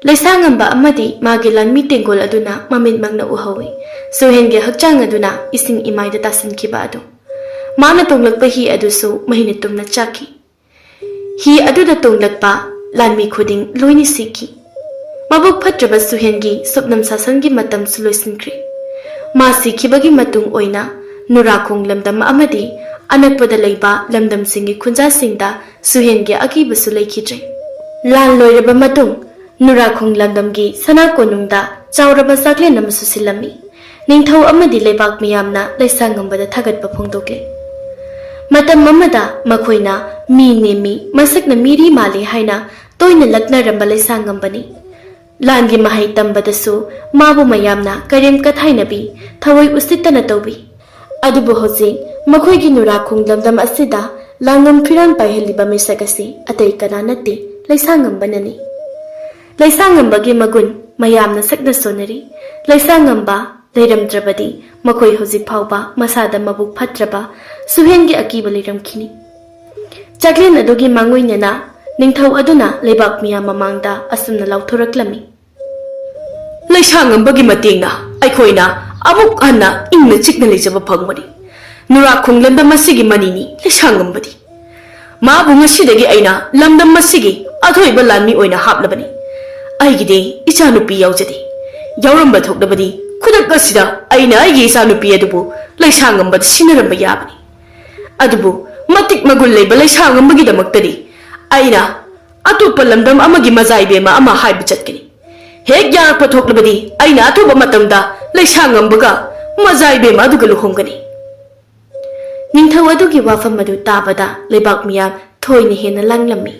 ꯂꯩꯁꯥꯡꯉꯝꯕ ꯑꯃꯗꯤ ꯃꯥꯒꯤ ꯂꯥꯟꯃꯤ ꯇꯦꯡꯒꯣꯜ ꯑꯗꯨꯅ ꯃꯃꯤꯠꯃꯛꯅ ꯎꯍꯧꯏ ꯁꯨꯍꯦꯟꯒꯤ ꯍꯛꯆꯥꯡ ꯑꯗꯨꯅ ꯏꯁꯤꯡ ꯏꯃꯥꯏꯗ ꯇꯥꯁꯤꯟꯈꯤꯕ ꯑꯗꯨ ꯃꯥꯅ ꯇꯣꯡꯂꯛꯄ ꯍꯤ ꯑꯗꯨꯁꯨ ꯃꯩꯅ ꯇꯨꯝꯅ ꯆꯥꯛꯈꯤ ꯍꯤ ꯑꯗꯨꯗ ꯇꯣꯡꯂꯛꯄ ꯂꯥꯟꯃꯤ ꯈꯨꯗꯤꯡ ꯂꯣꯏꯅ ꯁꯤꯈꯤ ꯃꯕꯨꯛ ꯐꯠꯇ꯭ꯔꯕ ꯁꯨꯍꯦꯟꯒꯤ ꯁꯨꯞꯅꯝ ꯁꯥꯁꯟꯒꯤ ꯃꯇꯝꯁꯨ ꯂꯣꯏꯁꯤꯟꯈ꯭ꯔꯦ ꯃꯥ ꯁꯤꯈꯤꯕꯒꯤ ꯃꯇꯨꯡ ꯑꯣꯏꯅ ꯅꯨꯔꯥꯈꯣꯡ ꯂꯝꯗꯝ ꯑꯃꯗꯤ ꯑꯅꯛꯄꯗ ꯂꯩꯕ ꯂꯝꯗꯝꯁꯤꯡꯒꯤ ꯈꯨꯟꯖꯥꯁꯤꯡꯗ ꯁꯨꯍꯦꯟꯒꯤ ꯑꯀꯤꯕꯁꯨ ꯂꯩꯈꯤꯗ꯭ꯔꯦ ꯂꯥꯟ ꯂꯣꯏꯔꯕ ꯃꯇꯨꯡ ꯅꯨꯔꯥꯈꯣꯡ ꯂꯝꯗꯝꯒꯤ ꯁꯅꯥ ꯀꯣꯅꯨꯡꯗ ꯆꯥꯎꯔꯕ ꯆꯥꯛꯂꯦꯟ ꯑꯃꯁꯨ ꯁꯤꯜꯂꯝꯃꯤ ꯅꯤꯡꯊꯧ ꯑꯃꯗꯤ ꯂꯩꯕꯥꯛ ꯃꯤꯌꯥꯝꯅ ꯂꯩꯁꯥꯡꯉꯝꯕꯗ ꯊꯥꯒꯠꯄ ꯐꯣꯡꯗꯣꯛꯂꯦ Matam mamada makoina mi nemi masakna miri mali haina toina laknaramba laisangambani. Langi mahai tambadasu mabu mayamna karem kathainabi thawai usitana tawbi. Adubu hoji makoigi nurakung lamdam asida langam phiran paiheliba misakasi atai kana natti laisangambanani. Laisangambagi magun mayamna sakna sonari laisangamba leiramdrabadi makoi hojik phauba masada mabuk phatraba suhengi akiba leiramkhini. Chaklin adugi mangoinena ningthau aduna lebak miya mamangda asumna lauthoraklami. Laisangambagi matingna aikoina amuk anna ingna chikna leijaba phangmani. Nurakung lamdam masigi manini laisangambadi. Mabu ngasidagi aina lamdam masigi athoiba Lanmee oina haplabani. Aigide ichanupi yaujadi. Yauramba thokdabadi kudak asida aina aigi ichanupi adubu laisangambada sinaramba yabani. Adubu matik magul leiba laisangambagi damaktadi aina atopa lamdam amagi mazaibema ama haiba chatkani. Hek yarakpa thokdabadi aina atoba matamda laisangambaga mazaibema aduga luhomgani. Ningthau adugi wafam adu tabada lebak miyam thoina hena langlami.